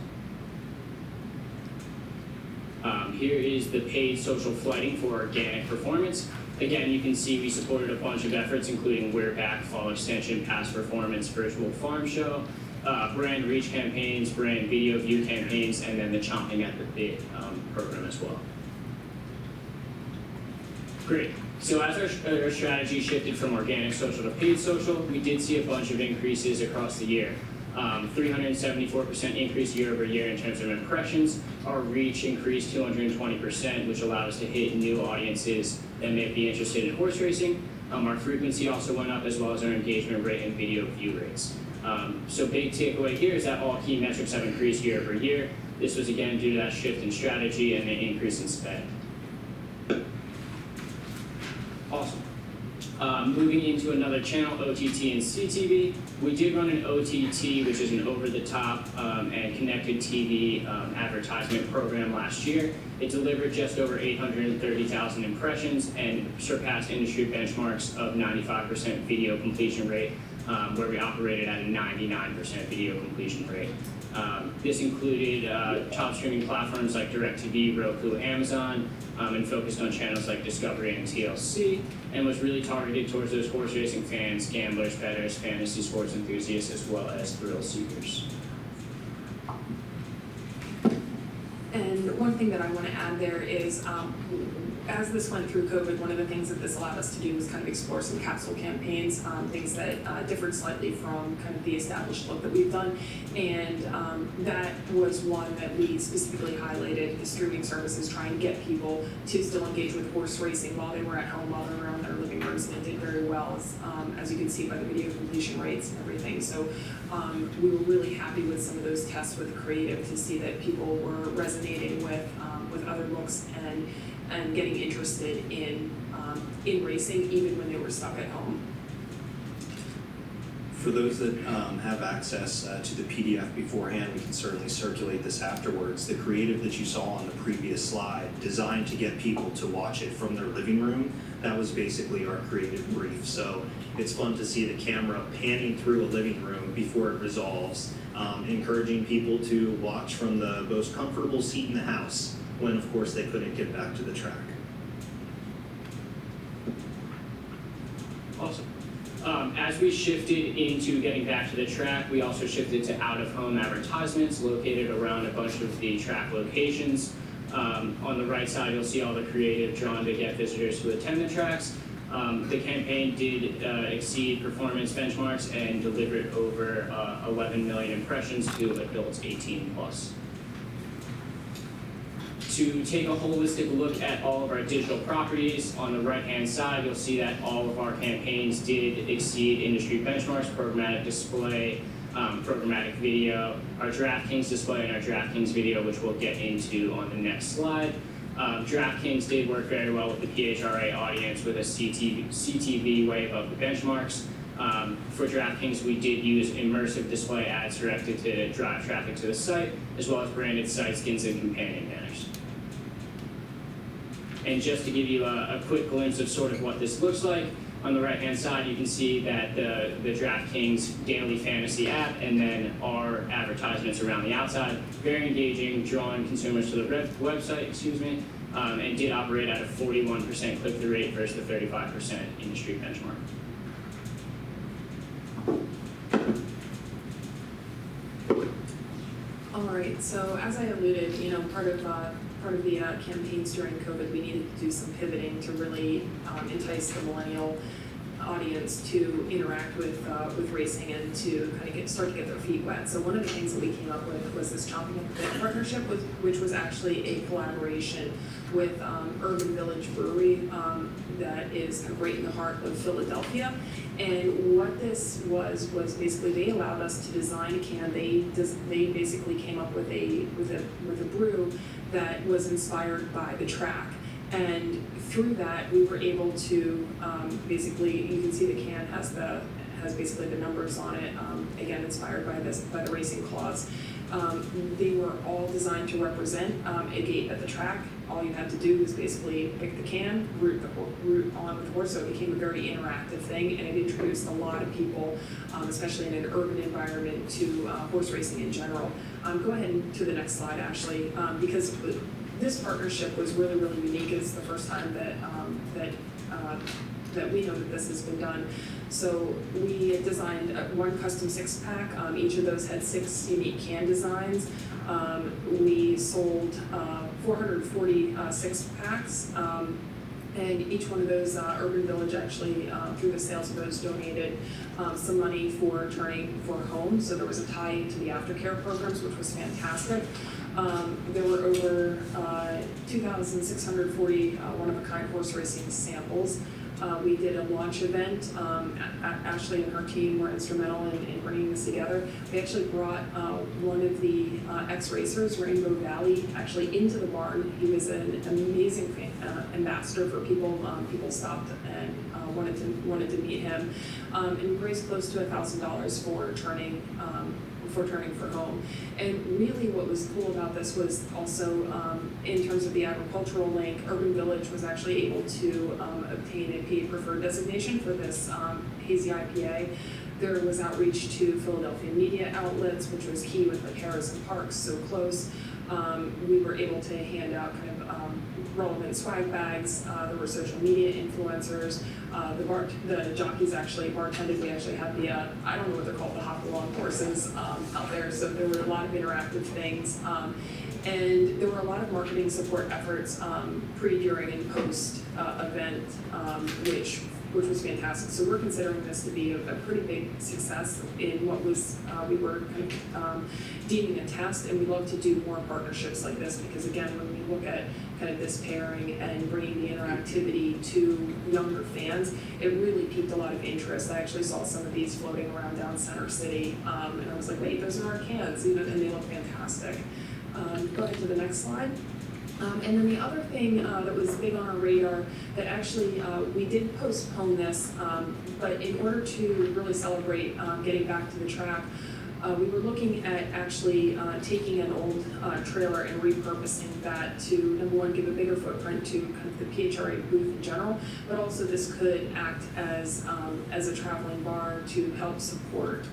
Here is the paid social flighting for organic performance. Again, you can see we supported a bunch of efforts, including We're Back, Fall Extension, Past Performance, Virtual Farm Show, brand reach campaigns, brand video view campaigns, and then the Chomping at the Bit program as well. Great. So as our strategy shifted from organic social to paid social, we did see a bunch of increases across the year. 374% increase year over year in terms of impressions. Our reach increased 220%, which allowed us to hit new audiences that may be interested in horse racing. Our frequency also went up, as well as our engagement rate and video view rates. So big takeaway here is that all key metrics have increased year over year. This was again due to that shift in strategy and the increase in spend. Awesome. Moving into another channel, OTT and CTV. We did run an OTT, which is an over-the-top and connected TV advertisement program last year. It delivered just over 830,000 impressions and surpassed industry benchmarks of 95% video completion rate, where we operated at a 99% video completion rate. This included top streaming platforms like DirecTV, Roku, Amazon, and focused on channels like Discovery and TLC, and was really targeted towards those horse racing fans, gamblers, bettors, fantasy sports enthusiasts, as well as thrill seekers. And one thing that I want to add there is, as this went through COVID, one of the things that this allowed us to do was kind of explore some capsule campaigns, things that differed slightly from kind of the established look that we've done. And that was one that we specifically highlighted, the streaming services trying to get people to still engage with horse racing while they were at home, while they were in their living rooms, and it did very well, as you can see by the video completion rates and everything. So we were really happy with some of those tests with creative to see that people were resonating with other looks and getting interested in racing even when they were stuck at home. For for those that have access to the PDF beforehand, we can certainly circulate this afterwards. The creative that you saw on the previous slide, designed to get people to watch it from their living room, that was basically our creative brief. So it's fun to see the camera panning through a living room before it resolves, encouraging people to watch from the most comfortable seat in the house when, of course, they couldn't get back to the track. Awesome. As we shifted into getting back to the track, we also shifted to out-of-home advertisements located around a bunch of the track locations. On the right side, you'll see all the creative drawn to get visitors to attend the tracks. The campaign did exceed performance benchmarks and delivered over 11 million impressions to adults 18 plus. To take a holistic look at all of our digital properties, on the right-hand side, you'll see that all of our campaigns did exceed industry benchmarks: programmatic display, programmatic video, our DraftKings display, and our DraftKings video, which we'll get into on the next slide. DraftKings did work very well with the PHRA audience with a CTV way above the benchmarks. For DraftKings, we did use immersive display ads directed to drive traffic to the site, as well as branded site skins and companion banners. And just to give you a quick glimpse of sort of what this looks like, on the right-hand side, you can see that the DraftKings daily fantasy app and then our advertisements around the outside, very engaging, drawing consumers to the website, and did operate at a 41% click-through rate versus the 35% industry benchmark. All right, so as I alluded, part of the campaigns during COVID, we needed to do some pivoting to really entice the millennial audience to interact with racing and to kind of start to get their feet wet. So one of the things that we came up with was this Chomping at the Bit partnership, which was actually a collaboration with Urban Village Brewery that is kind of right in the heart of Philadelphia. And what this was basically they allowed us to design a can. They basically came up with a brew that was inspired by the track. And through that, we were able to basically, you can see the can has basically the numbers on it. Again, inspired by the racing clause. They were all designed to represent a gate at the track. All you had to do was basically pick the can, root on with the horse, so it became a very interactive thing, and it introduced a lot of people, especially in an urban environment, to horse racing in general. Go ahead to the next slide, actually, because this partnership was really, really unique. It's the first time that we know that this has been done. So we designed one custom six-pack. Each of those had 6 unique can designs. We sold 440 six-packs, and each one of those, Urban Village actually, through the sales of those, donated some money for Turning for Home. So there was a tie into the aftercare programs, which was fantastic. There were over 2,640 one-of-a-kind horse racing samples. We did a launch event. Ashley and her team were instrumental in bringing this together. We actually brought one of the ex-racers, Rainbow Valley, actually into the barn. He was an amazing ambassador for people. People stopped and wanted to meet him. And we raised close to $1,000 for Turning for Home. And really what was cool about this was also in terms of the agricultural link, Urban Village was actually able to obtain a PA preferred designation for this hazy IPA. There was outreach to Philadelphia media outlets, which was key with like Harrisburg Parks so close. We were able to hand out kind of relevant swag bags. There were social media influencers. The jockeys actually bartended. We actually had the, I don't know what they're called, the hop-along horses out there. So there were a lot of interactive things. And there were a lot of marketing support efforts pre, during, and post event, which was fantastic. So we're considering this to be a pretty big success in what was, we were kind of deeming a test, and we love to do more partnerships like this because again, when we look at kind of this pairing and bringing the interactivity to younger fans, it really piqued a lot of interest. I actually saw some of these floating around down Center City, and I was like, wait, those are our cans, and they look fantastic. Go ahead to the next slide. And then the other thing that was big on our radar, that actually we did postpone this, but in order to really celebrate getting back to the track, we were looking at actually taking an old trailer and repurposing that to, number one, give a bigger footprint to kind of the PHRA booth in general, but also this could act as a traveling bar to help support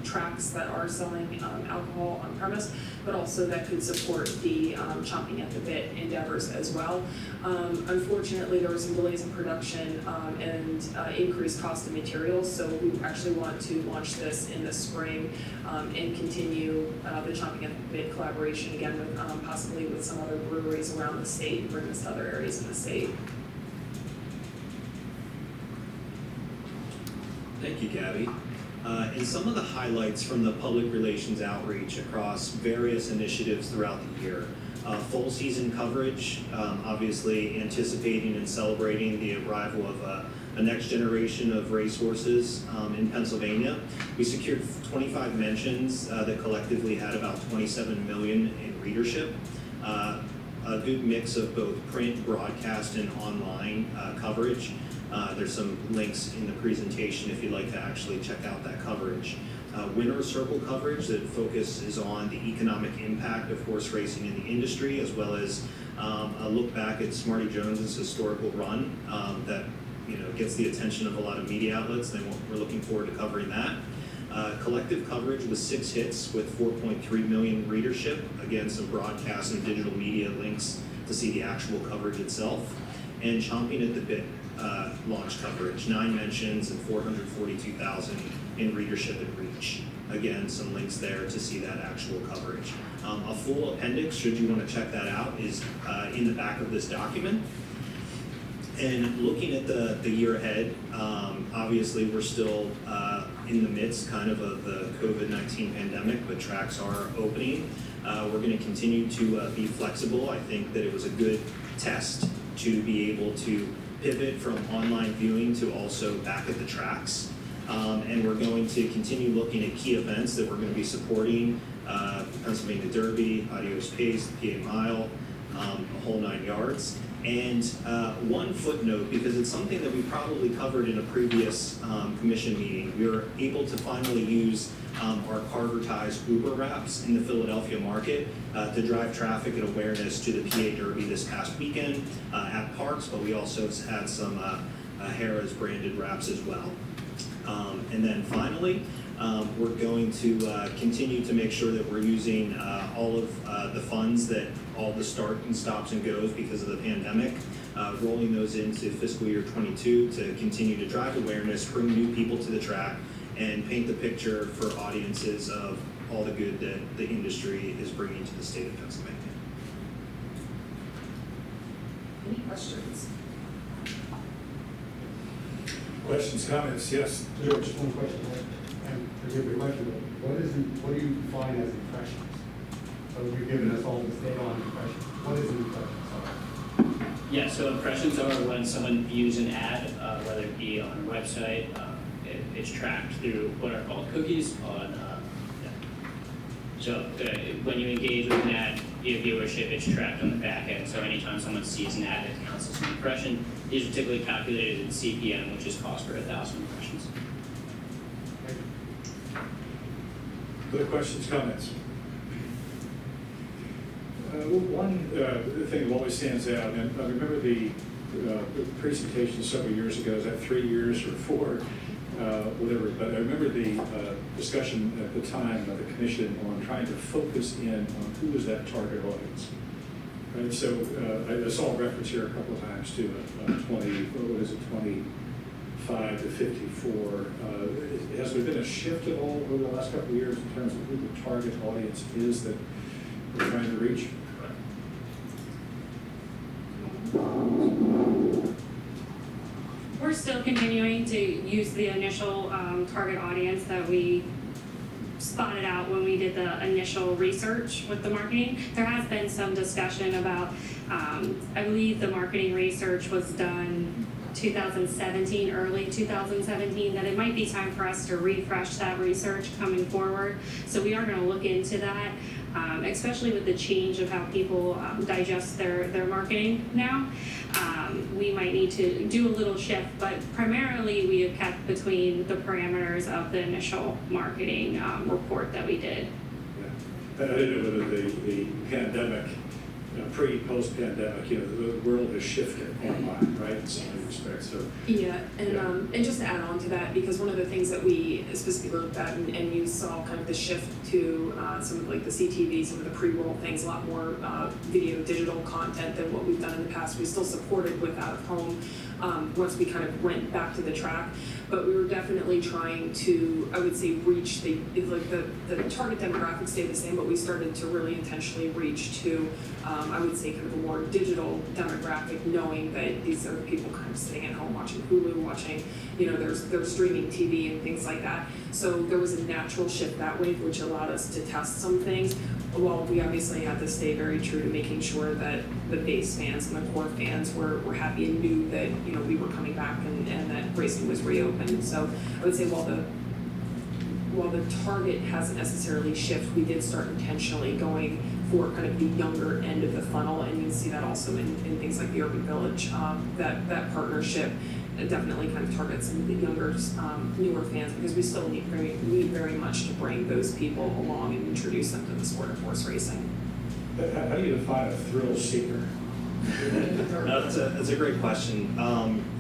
tracks that are selling alcohol on premise, but also that could support the chomping at the bit endeavors as well. Unfortunately, there were some delays in production and increased cost of materials, so we actually want to launch this in the spring and continue the chomping at the bit collaboration again with possibly with some other breweries around the state and bring this to other areas in the state. Thank you, Gabby. And some of the highlights from the public relations outreach across various initiatives throughout the year. Full season coverage, obviously anticipating and celebrating the arrival of a next generation of racehorses in Pennsylvania. We secured 25 mentions that collectively had about 27 million in readership. A good mix of both print, broadcast, and online coverage. There's some links in the presentation if you'd like to actually check out that coverage. Winner's Circle coverage that focuses on the economic impact of horse racing in the industry, as well as a look back at Smarty Jones's historical run that gets the attention of a lot of media outlets. We're looking forward to covering that. Collective coverage with 6 hits with 4.3 million readership. Again, some broadcast and digital media links to see the actual coverage itself. And Chomping at the Bit launch coverage, 9 mentions and 442,000 in readership and reach. Again, some links there to see that actual coverage. A full appendix, should you want to check that out, is in the back of this document. And looking at the year ahead, obviously we're still in the midst kind of the COVID-19 pandemic, but tracks are opening. We're going to continue to be flexible. I think that it was a good test to be able to pivot from online viewing to also back at the tracks. And we're going to continue looking at key events that we're going to be supporting, Pennsylvania Derby, Adios Pace, the PA Mile, the whole 9 yards. And one footnote, because it's something that we probably covered in a previous commission meeting, we were able to finally use our Carvertized Uber wraps in the Philadelphia market to drive traffic and awareness to the PA Derby this past weekend at parks, but we also had some Harris branded wraps as well. And then finally, we're going to continue to make sure that we're using all of the funds that all the start and stops and goes because of the pandemic, rolling those into fiscal year 22 to continue to drive awareness, bring new people to the track, and paint the picture for audiences of all the good that the industry is bringing to the state of Pennsylvania. Any questions? Questions, comments? Yes, George, one question, and forgive me, question, what do you define as impressions? So you've given us all this data on impressions. What is an impression? Sorry. Yeah, so impressions are when someone views an ad, whether it be on a website, it's tracked through what are called cookies on, So when you engage with an ad, your viewership is tracked on the back end. So anytime someone sees an ad, it counts as an impression. These are typically calculated in CPM, which is cost per 1,000 impressions. other questions, comments? One thing that always stands out, and I remember the presentation several years ago, is that 3 years or 4, whatever, but I remember the discussion at the time of the commission on trying to focus in on who was that target audience. Right, so I saw a reference here a couple of times to 25 to 54. Has there been a shift at all over the last couple of years in terms of who the target audience is that we're trying to reach? We're still continuing to use the initial target audience that we spotted out when we did the initial research with the marketing. There has been some discussion about, I believe the marketing research was done 2017, early 2017, that it might be time for us to refresh that research coming forward. So we are going to look into that, especially with the change of how people digest their marketing now. We might need to do a little shift, but primarily we have kept between the parameters of the initial marketing report that we did. Yeah. I didn't know whether the pandemic, post-pandemic, the world has shifted online, right, in some respects. So Yeah, and just to add on to that, because one of the things that we specifically looked at, and you saw kind of the shift to some of like the CTV, some of the pre-roll things, a lot more video, digital content than what we've done in the past. We still supported with out of home once we kind of went back to the track, but we were definitely trying to, I would say, reach the target demographic stayed the same, but we started to really intentionally reach to, I would say, kind of a more digital demographic, knowing that these are the people kind of sitting at home watching Hulu, watching, they're streaming TV and things like that. So there was a natural shift that way, which allowed us to test some things. While we obviously had to stay very true to making sure that the base fans and the core fans were happy and knew that we were coming back and that racing was reopened. So I would say while the target hasn't necessarily shifted, we did start intentionally going for kind of the younger end of the funnel, and you can see that also in things like the Urban Village. That partnership definitely kind of targets some of the younger, newer fans, because we still need very much to bring those people along and introduce them to the sport of horse racing. How do you define a thrill seeker? That's a great question,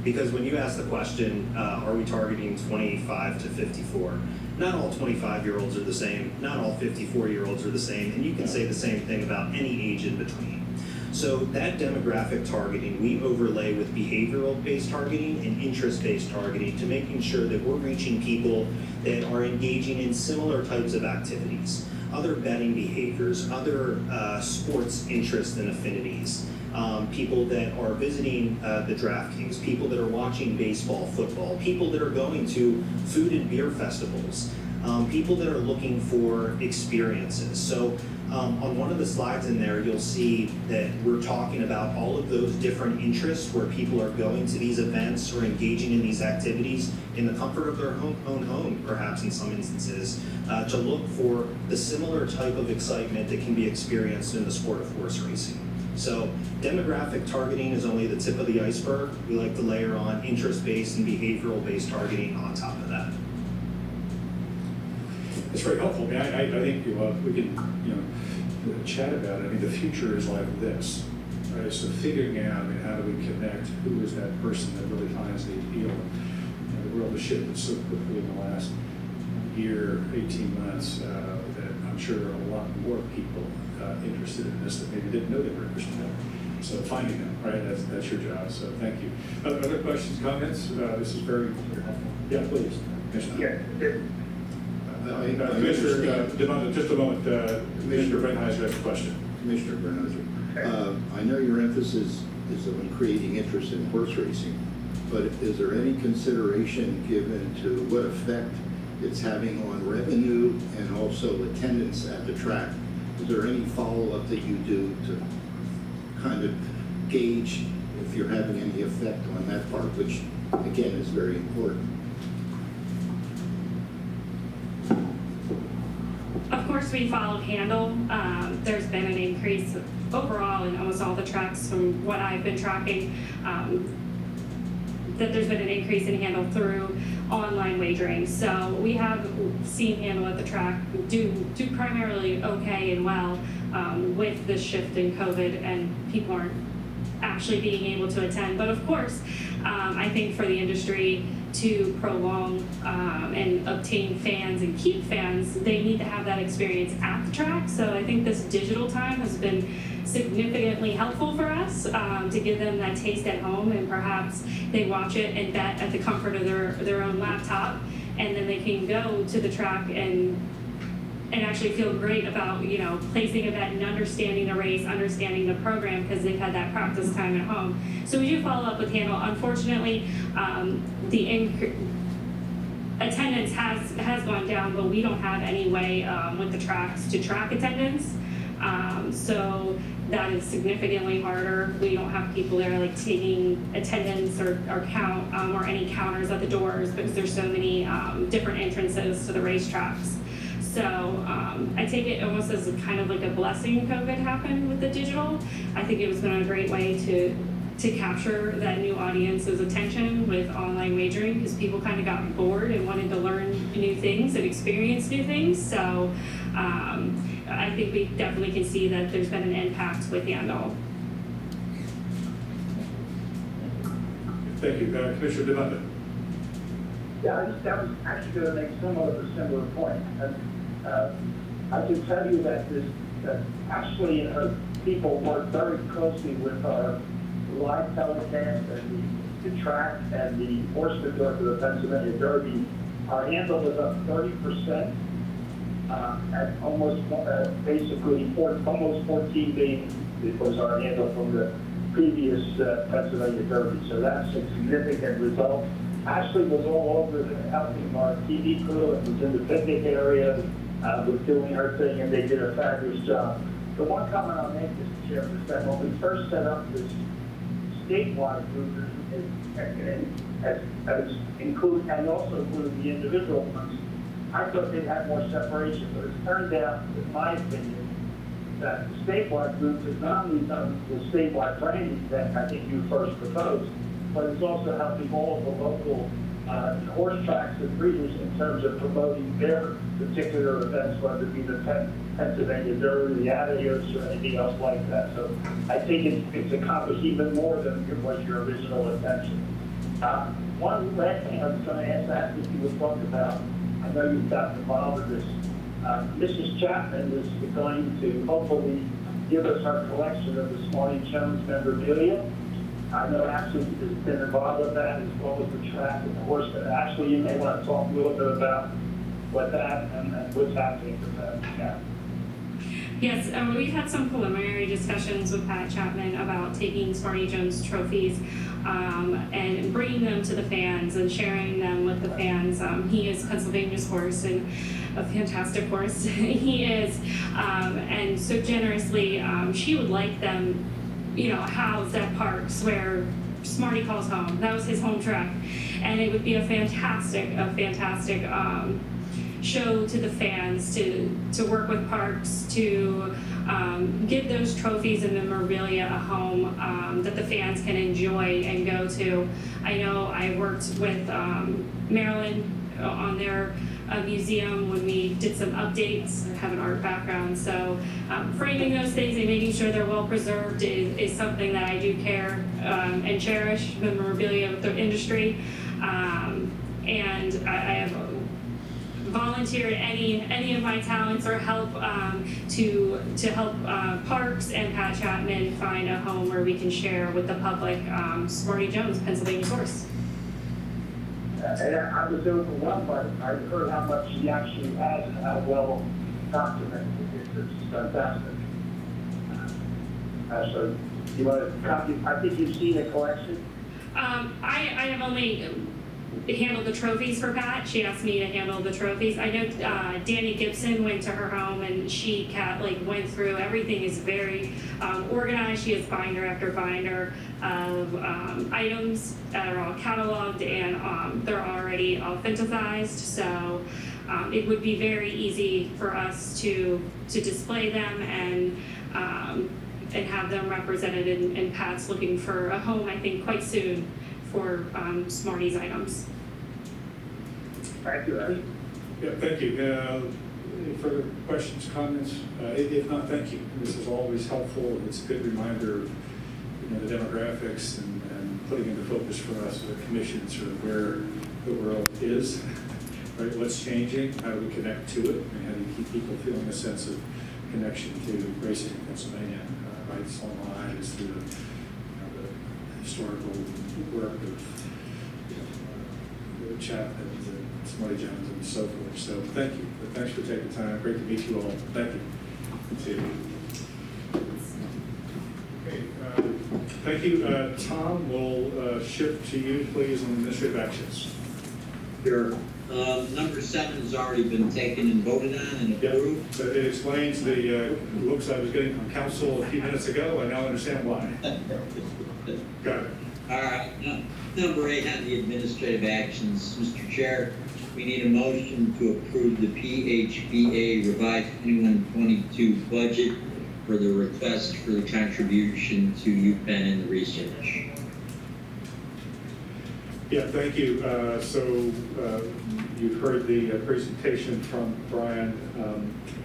because when you ask the question, are we targeting 25 to 54? Not all 25-year-olds are the same, not all 54-year-olds are the same, and you can say the same thing about any age in between. So that demographic targeting, we overlay with behavioral-based targeting and interest-based targeting to making sure that we're reaching people that are engaging in similar types of activities, other betting behaviors, other sports interests and affinities, people that are visiting the DraftKings, people that are watching baseball, football, people that are going to food and beer festivals, people that are looking for experiences. So on one of the slides in there, you'll see that we're talking about all of those different interests where people are going to these events or engaging in these activities in the comfort of their own home, perhaps in some instances, to look for the similar type of excitement that can be experienced in the sport of horse racing. So demographic targeting is only the tip of the iceberg. We like to layer on interest-based and behavioral-based targeting on top of that. It's very helpful. I think we can chat about it. I mean, the future is like this, right? So figuring out how do we connect, who is that person that really finds the appeal. The world has shifted so quickly in the last year, 18 months, that I'm sure there are a lot more people interested in this that maybe didn't know they were interested in it. So finding them, right? That's your job. So thank you. Other questions, comments? This is very, very helpful. Yeah, please. Commissioner, just a moment. Commissioner Brenheiser has a question. Commissioner Brenheiser, I know your emphasis is on creating interest in horse racing, but is there any consideration given to what effect it's having on revenue and also attendance at the track? Is there any follow-up that you do to kind of gauge if you're having any effect on that part, which again is very important? Of course, we followed handle. There's been an increase overall in almost all the tracks from what I've been tracking, that there's been an increase in handle through online wagering. So we have seen handle at the track do primarily okay and well with the shift in COVID, and people aren't actually being able to attend. But of course, I think for the industry to prolong and obtain fans and keep fans, they need to have that experience at the track. So I think this digital time has been significantly helpful for us to give them that taste at home, and perhaps they watch it and bet at the comfort of their own laptop, and then they can go to the track and actually feel great about placing a bet and understanding the race, understanding the program, because they've had that practice time at home. So we do follow up with handle. Unfortunately, the attendance has gone down, but we don't have any way with the tracks to track attendance. So that is significantly harder. We don't have people there like taking attendance or count or any counters at the doors because there's so many different entrances to the racetracks. So I take it almost as kind of like a blessing COVID happened with the digital. I think it was been a great way to capture that new audience's attention with online wagering because people kind of got bored and wanted to learn new things and experience new things. So I think we definitely can see that there's been an impact with Yandel. Thank you. Commissioner DeMunda. Yeah, I was actually going to make somewhat of a similar point. I can tell you that actually people work very closely with our live telecast and the track and the enforcement director of the Pennsylvania Derby. Our handle was up 30% at almost almost 14 million was our handle from the previous Pennsylvania Derby. So that's a significant result. Ashley was all over helping our TV crew and was in the picnic area, was doing her thing, and they did a fabulous job. The one comment I'll make, Mr. Chairman, is that when we first set up this statewide group, and also include the individual ones, I thought they had more separation, but it's turned out, in my opinion, that the statewide group has not only done the statewide branding that I think you first proposed, but it's also helping all of the local horse tracks and breeders in terms of promoting their particular events, whether it be the Pennsylvania Derby, the Adios, or anything else like that. So I think it's accomplished even more than was your original intention. One last thing I was going to ask if you would talk about, I know you've gotten involved in this. Mrs. Chapman is going to hopefully give us our collection of the Smarty Jones memorabilia. I know Ashley has been involved with that as well as the track and the horse. Ashley, you may want to talk a little bit about what that and what's happening with that. Yeah. Yes, we've had some preliminary discussions with Pat Chapman about taking Smarty Jones trophies and bringing them to the fans and sharing them with the fans. He is Pennsylvania's horse and a fantastic horse. He is, and so generously, she would like them, housed at parks where Smarty calls home. That was his home track, and it would be a fantastic show to the fans to work with parks to give those trophies and memorabilia a home that the fans can enjoy and go to. I know I worked with Maryland on their museum when we did some updates. I have an art background, so framing those things and making sure they're well preserved is something that I do care and cherish, memorabilia of the industry. And I have volunteered any of my talents or help to help parks and Pat Chapman find a home where we can share with the public Smarty Jones, Pennsylvania horse. And I was overwhelmed by it. I heard how much he actually has and how well documented it is. It's fantastic. So you want to copy? I think you've seen a collection. I have only handled the trophies for Pat. She asked me to handle the trophies. I know Danny Gibson went to her home and she went through everything. Is very organized. She has binder after binder of items that are all cataloged and they're already authenticized. So it would be very easy for us to display them and have them represented. And Pat's looking for a home, I think, quite soon for Smarties items. Thank you, Ashley. Yeah, thank you. Any further questions, comments? If not, thank you. This is always helpful. It's a good reminder of the demographics and putting into focus for us as a commission sort of where the world is, right? What's changing? How do we connect to it? And how do you keep people feeling a sense of connection to racing in Pennsylvania? Right? It's online. It's through the historical work of Chapman and Smarty Jones and so forth. So thank you. But thanks for taking time. Great to meet you all. Thank you. Okay. Thank you. Tom, we'll shift to you, please, on administrative actions. Sure. Number 7 has already been taken and voted on and Yeah, approved. but it explains the looks I was getting from council a few minutes ago. I now understand why. Got it. All right, number 8 on the administrative actions. Mr. Chair, we need a motion to approve the PHBA revised 21-22 budget for the request for the contribution to UPENN and the research. Yeah, thank you. You've heard the presentation from Brian.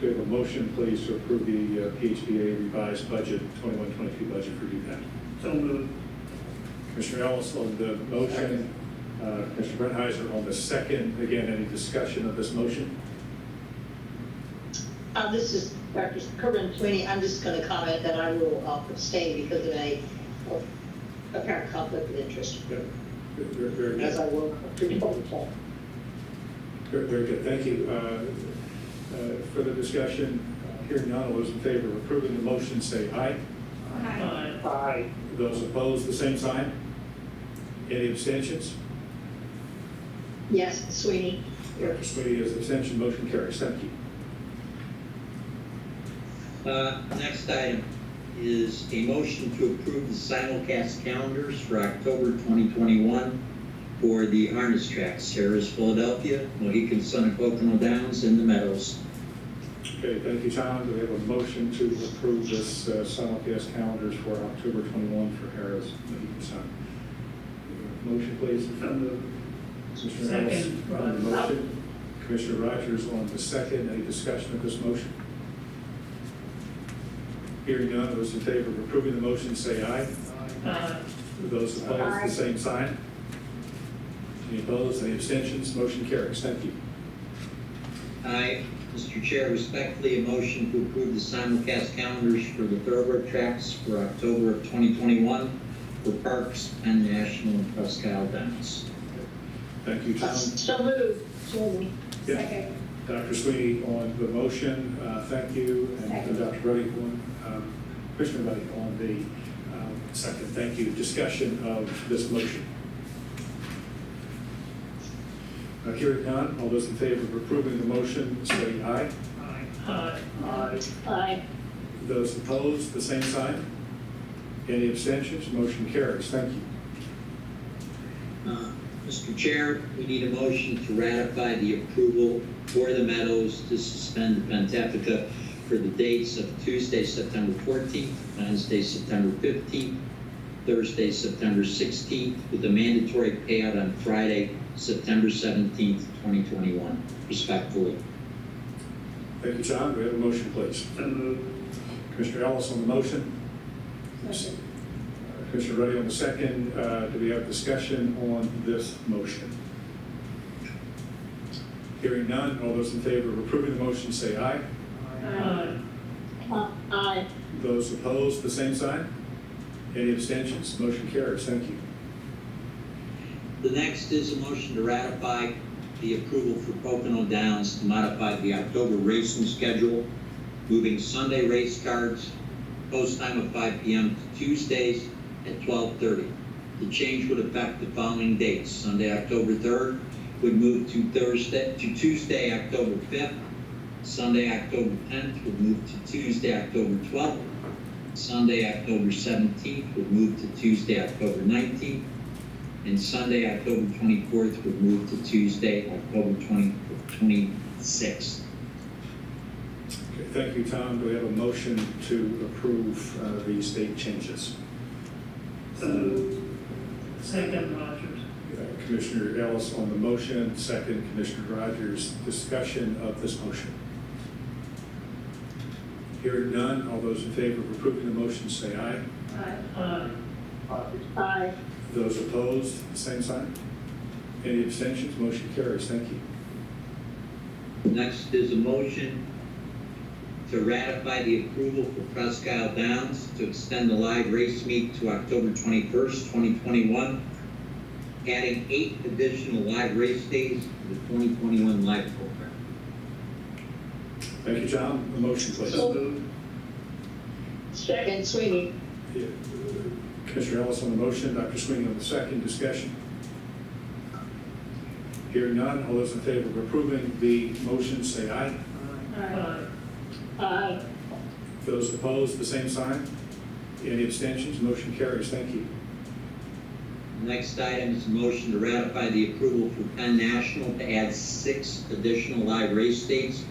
Do you have a motion, please, to approve the PHBA revised budget, 21-22 budget for UPENN? So moved. Commissioner Ellis on the motion, Commissioner Brennheiser on the second. Again, any discussion of this motion? This is Dr. Kerwin Sweeney. I'm just going to comment that I will abstain because of a apparent conflict of interest, Yeah. Very good. as I will pretty much. Very good. Thank you. Further discussion? Hearing none, all those in favor of approving the motion say aye. Aye. Those opposed, the same sign. Any abstentions? Yes, Sweeney. Dr. Sweeney is abstention. Motion carries. Thank you. Next item is a motion to approve the simulcast calendars for October 2021 for the harness tracks, Harrisburg, Philadelphia, Mohican Sun and Pocono Downs, and the Meadows. Okay, thank you, Tom. Do we have a motion to approve this simulcast calendars for October 21 for Harris, Mohican Sun? Motion, please. Commissioner Ellis on the motion. Commissioner Rogers on the second. Any discussion of this motion? Hearing none, those in favor of approving the motion say aye. Those opposed, the same sign. Any opposed, any abstentions? Motion carries. Thank you. Aye. Mr. Chair, respectfully, a motion to approve the simulcast calendars for the thoroughbred tracks for October of 2021 for Parks and National and Presque Isle Downs. Thank you, Tom. So moved. Sweeney. Yeah. Second. Dr. Sweeney on the motion, thank you, and Dr. Ruddy on, Commissioner Ruddy on the second. Thank you. Discussion of this motion. Hearing none, all those in favor of approving the motion say aye. Aye. Those opposed, the same sign. Any abstentions? Motion carries. Thank you. Mr. Chair, we need a motion to ratify the approval for the Meadows to suspend the Pentafica for the dates of Tuesday, September 14th, Wednesday, September 15th, Thursday, September 16th, with a mandatory payout on Friday, September 17th, 2021, respectfully. Thank you, John. Do we have a motion, please? So moved. Commissioner Ellis on the motion. Commissioner Ruddy on the second. Do we have discussion on this motion? Hearing none, all those in favor of approving the motion say aye. Aye. Those opposed, the same sign. Any abstentions? Motion carries. Thank you. The next is a motion to ratify the approval for Pocono Downs to modify the October racing schedule, moving Sunday race cards, post time of 5 p.m. to Tuesdays at 12:30. The change would affect the following dates. Sunday, October 3rd would move to Tuesday, October 5th. Sunday, October 10th would move to Tuesday, October 12th. Sunday, October 17th would move to Tuesday, October 19th. And Sunday, October 24th would move to Tuesday, October 26th. Okay, thank you, Tom. Do we have a motion to approve these date changes? Second, Rogers. Commissioner Ellis on the motion, second Commissioner Rogers. Discussion of this motion. Hearing none, all those in favor of approving the motion say aye. Aye. Those opposed, same sign. Any abstentions? Motion carries. Thank you. Next is a motion to ratify the approval for Presque Isle Downs to extend the live race meet to October 21st, 2021, adding 8 additional live race days to the 2021 live program. Thank you, John. The motion, please. So moved. Second, Sweeney. Commissioner Ellis on the motion, Dr. Sweeney on the second. Discussion. Hearing none, all those in favor of approving the motion say aye. Aye. Those opposed, the same sign. Any abstentions? Motion carries. Thank you. Next item is a motion to ratify the approval for Penn National to add 6 additional live race dates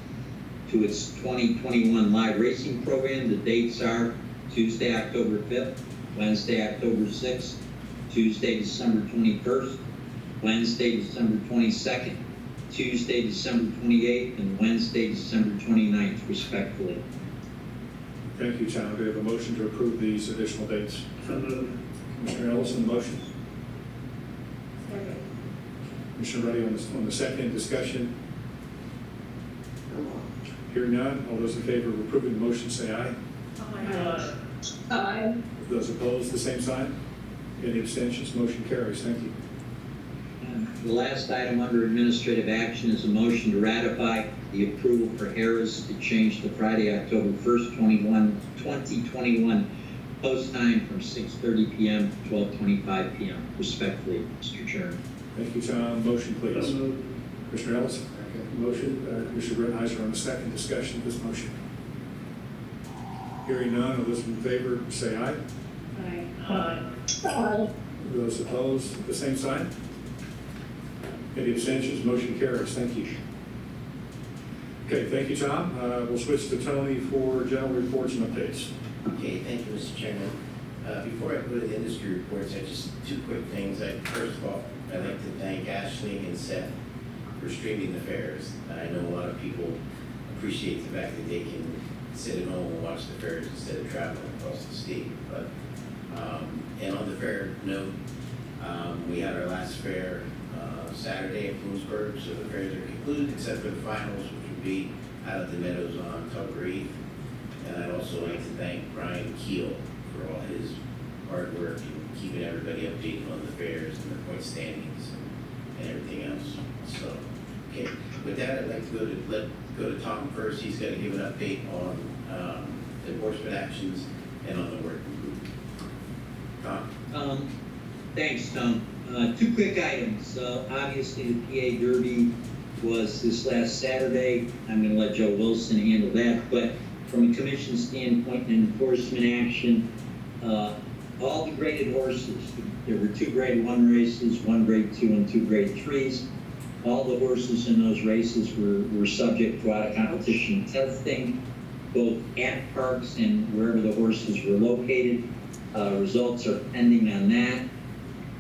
to its 2021 live racing program. The dates are Tuesday, October 5th, Wednesday, October 6th, Tuesday, December 21st, Wednesday, December 22nd, Tuesday, December 28th, and Wednesday, December 29th, respectively. Thank you, Tom. Do we have a motion to approve these additional dates? So moved. Commissioner Ellison, the motion. Commissioner Ruddy on the second. Discussion. Hearing none, all those in favor of approving the motion say aye. Aye. Those opposed, the same sign. Any abstentions? Motion carries. Thank you. The last item under administrative action is a motion to ratify the approval for Harris to change the Friday, October 1st, 2021 post time from 6:30 p.m. to 12:25 p.m. respectfully, Mr. Chairman. Thank you, Tom. Motion, please. So moved. Commissioner Ellison. Motion. Commissioner Brenheiser on the second. Discussion of this motion. Hearing none, all those in favor say aye. Aye. Those opposed, the same sign. Any abstentions? Motion carries. Thank you. Okay, thank you, Tom. We'll switch to Tony for general reports and updates. Okay, thank you, Mr. Chairman. Before I go to the industry reports, I just 2 quick things. First of all, I'd like to thank Ashley and Seth for streaming the fairs. I know a lot of people appreciate the fact that they can sit at home and watch the fairs instead of traveling across the state. But and on the fair note, we had our last fair Saturday in Bloomsburg, so the fairs are concluded except for the finals, which will be out at the Meadows on October 8th. And I'd also like to thank Brian Keel for all his hard work and keeping everybody updated on the fairs and the point standings and everything else. So, okay, with that, I'd like to go to Tom first. He's going to give an update on enforcement actions and on the working group. Tom? Thanks, Tom. 2 quick items. Obviously, the PA Derby was this last Saturday. I'm going to let Joe Wilson handle that. But from a commission standpoint and enforcement action, all the graded horses, there were 2 grade 1 races, 1 grade 2 and 2 grade 3s. All the horses in those races were subject to out-of-competition testing, both at parks and wherever the horses were located. Results are pending on that.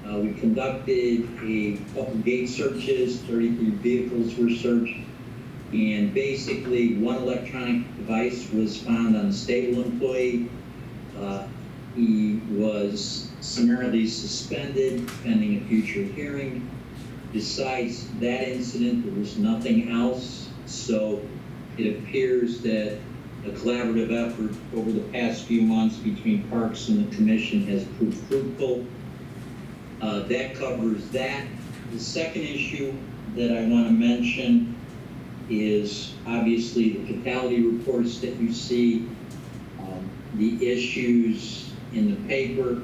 We conducted a couple gate searches, 33 vehicles were searched, and basically 1 electronic device was found on a stable employee. He was summarily suspended pending a future hearing. Besides that incident, there was nothing else, so it appears that a collaborative effort over the past few months between Parks and the Commission has proved fruitful. That covers that. The second issue that I want to mention is obviously the fatality reports that you see, the issues in the paper.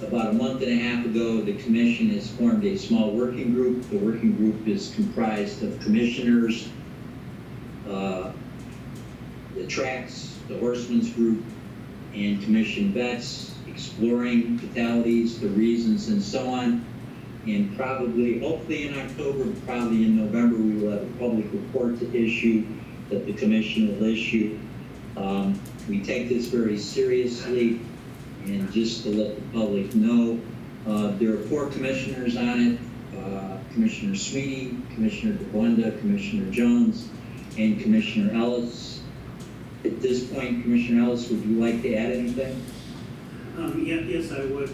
About a month and a half ago, the Commission has formed a small working group. The working group is comprised of commissioners, the tracks, the horsemen's group, and commission vets, exploring fatalities, the reasons, and so on. And probably, hopefully in October, probably in November, we will have a public report to issue that the Commission will issue. We take this very seriously, and just to let the public know, there are 4 commissioners on it, Commissioner Sweeney, Commissioner DeWanda, Commissioner Jones, and Commissioner Ellis. At this point, Commissioner Ellis, would you like to add anything? Yes, I would.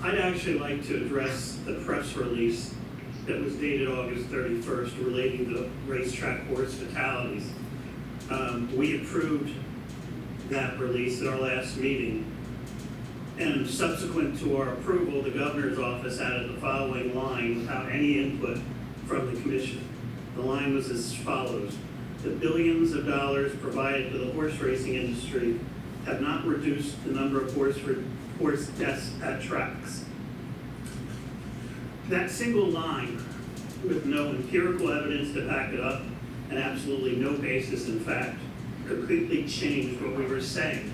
I'd actually like to address the press release that was dated August 31st relating to racetrack horse fatalities. We approved that release at our last meeting, and subsequent to our approval, the governor's office added the following line without any input from the commission. The line was as follows: the billions of dollars provided to the horse racing industry have not reduced the number of horse deaths at tracks. That single line, with no empirical evidence to back it up and absolutely no basis in fact, completely changed what we were saying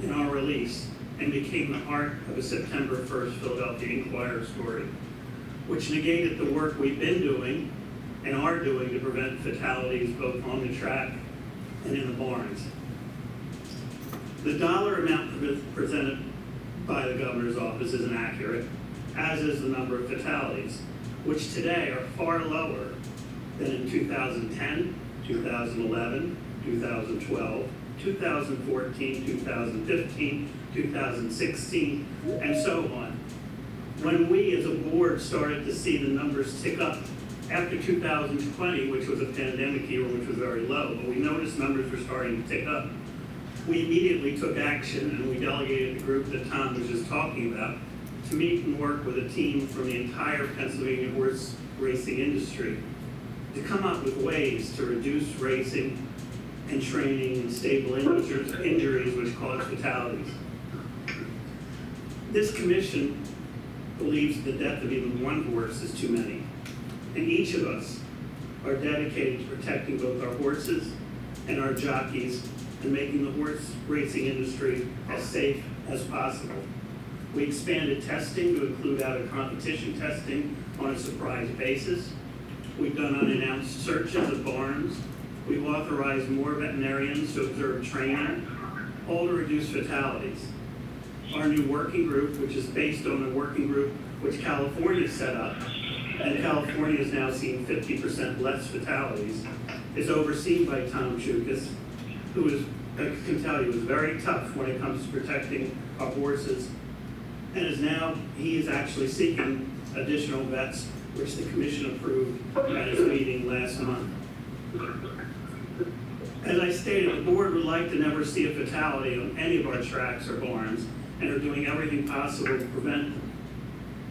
in our release and became the heart of a September 1st Philadelphia Inquirer story, which negated the work we've been doing and are doing to prevent fatalities both on the track and in the barns. The dollar amount presented by the governor's office is inaccurate, as is the number of fatalities, which today are far lower than in 2010, 2011, 2012, 2014, 2015, 2016, and so on. When we as a board started to see the numbers tick up after 2020, which was a pandemic year, which was very low, but we noticed numbers were starting to tick up, we immediately took action and we delegated the group that Tom was just talking about to meet and work with a team from the entire Pennsylvania horse racing industry to come up with ways to reduce racing and training and stable injuries which cause fatalities. This commission believes the death of even one horse is too many, and each of us are dedicated to protecting both our horses and our jockeys and making the horse racing industry as safe as possible. We expanded testing to include out-of-competition testing on a surprise basis. We've done unannounced searches of barns. We've authorized more veterinarians to observe training, all to reduce fatalities. Our new working group, which is based on the working group which California set up, and California has now seen 50% less fatalities, is overseen by Tom Chukas, who is, I can tell you, is very tough when it comes to protecting our horses, and he is actually seeking additional vets, which the commission approved at its meeting last month. As I stated, the board would like to never see a fatality on any of our tracks or barns, and are doing everything possible to prevent them,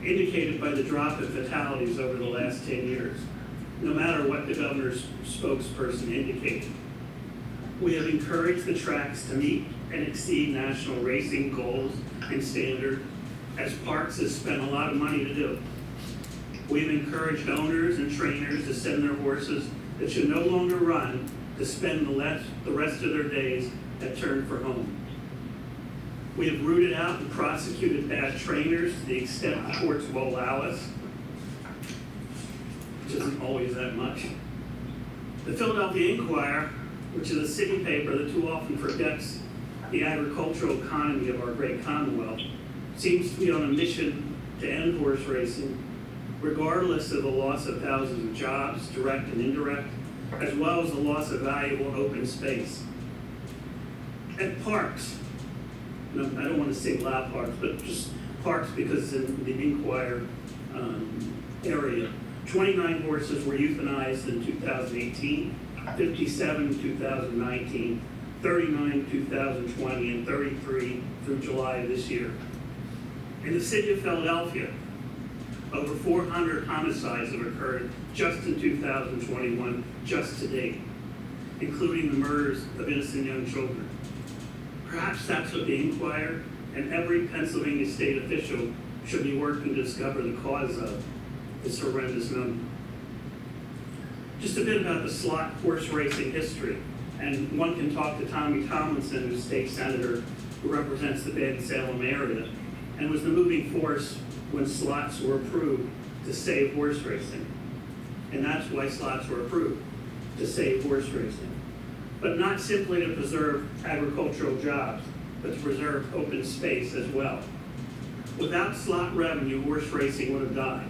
indicated by the drop in fatalities over the last 10 years, no matter what the governor's spokesperson indicated. We have encouraged the tracks to meet and exceed national racing goals and standards, as Parks has spent a lot of money to do. We've encouraged owners and trainers to send their horses that should no longer run to spend the rest of their days at Turn for Home. We have rooted out and prosecuted bad trainers to the extent the courts will allow us, which isn't always that much. The Philadelphia Inquirer, which is a city paper that too often forgets the agricultural economy of our great Commonwealth, seems to be on a mission to end horse racing, regardless of the loss of thousands of jobs, direct and indirect, as well as the loss of valuable open space. At Parks, I don't want to say loud Parks, but just Parks because it's in the Inquirer area. 29 horses were euthanized in 2018, 57 in 2019, 39 in 2020, and 33 through July of this year. In the city of Philadelphia, over 400 homicides have occurred just in 2021, just to date, including the murders of innocent young children. Perhaps that's what the Inquirer and every Pennsylvania state official should be working to discover the cause of this horrendous number. Just a bit about the slot horse racing history, and one can talk to Tommy Tomlinson, who's state senator who represents the Bensalem area, and was the moving force when slots were approved to save horse racing. And that's why slots were approved, to save horse racing. But not simply to preserve agricultural jobs, but to preserve open space as well. Without slot revenue, horse racing would have died.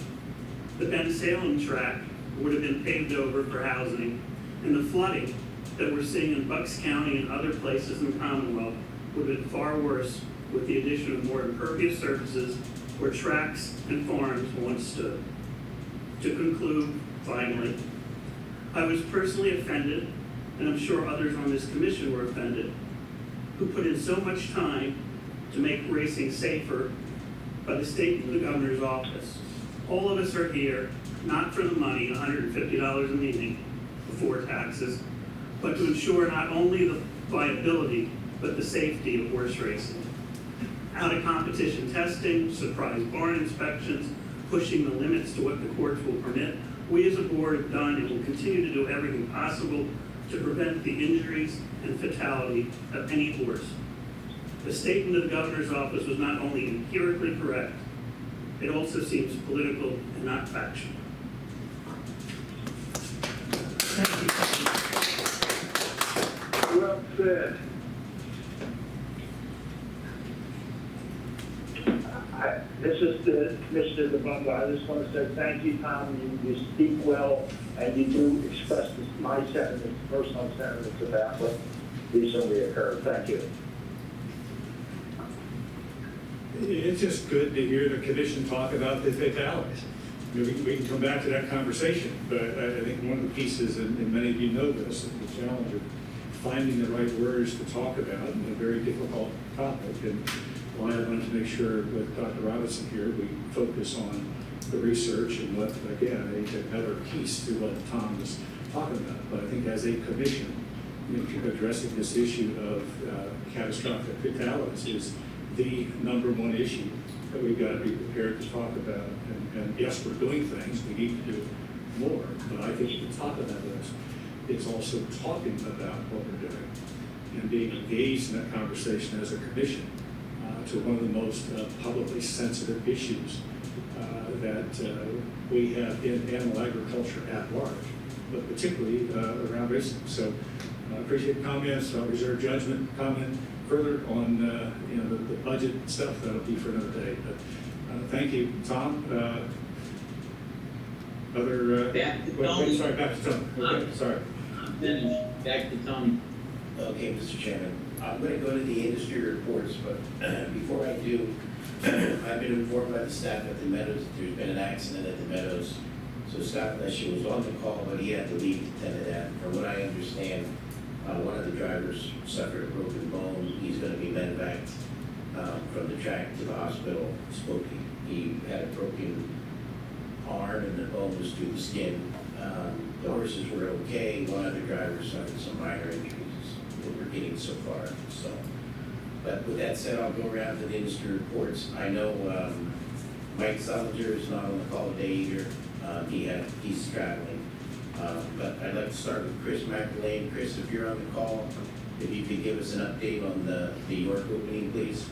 The Bensalem track would have been paved over for housing, and the flooding that we're seeing in Bucks County and other places in the Commonwealth would have been far worse with the addition of more impervious surfaces where tracks and farms once stood. To conclude, finally, I was personally offended, and I'm sure others on this commission were offended, who put in so much time to make racing safer by the state and the governor's office. All of us are here, not for the money, $150 a meeting before taxes, but to ensure not only the viability, but the safety of horse racing. Out-of-competition testing, surprise barn inspections, pushing the limits to what the courts will permit. We as a board have done and will continue to do everything possible to prevent the injuries and fatality of any horse. The statement of the governor's office was not only empirically correct, it also seems political and not factual. Well said. This is the Commissioner DeBunga. I just want to say thank you, Tom. You speak well, and you do express my sentiments, personal sentiments about what recently occurred. Thank you. It's just good to hear the commission talk about the fatalities. We can come back to that conversation, but I think one of the pieces, and many of you know this, the challenge of finding the right words to talk about in a very difficult topic. And why I wanted to make sure with Dr. Robinson here, we focus on the research and what, again, I think another piece to what Tom was talking about. But I think as a commission, addressing this issue of catastrophic fatalities is the number one issue that we've got to be prepared to talk about. And yes, we're doing things, we need to do more, but I think at the top of that list, it's also talking about what we're doing and being engaged in that conversation as a commission to one of the most publicly sensitive issues that we have in animal agriculture at large, but particularly around racing. So I appreciate comments. I'll reserve judgment, comment further on the budget stuff. That'll be for another day. But thank you, Tom. Back to Tony. Sorry, back to Tony. Okay, sorry. I'm finished. Back to Tony. Okay, Mr. Chairman, I'm going to go to the industry reports, but before I do, I've been informed by the staff at the Meadows that there's been an accident at the Meadows. So Scott Lesher was on the call, but he had to leave to tend to that. From what I understand, one of the drivers suffered a broken bone. He's going to be medevaced from the track to the hospital. He had a broken arm and the bone was through the skin. The horses were okay. One of the drivers suffered some minor injuries. We're getting so far. So, but with that said, I'll go around to the industry reports. I know Mike Solinger is not on the call today either. He's traveling. But I'd like to start with Chris McElwain. Chris, if you're on the call, if you could give us an update on the York opening, please.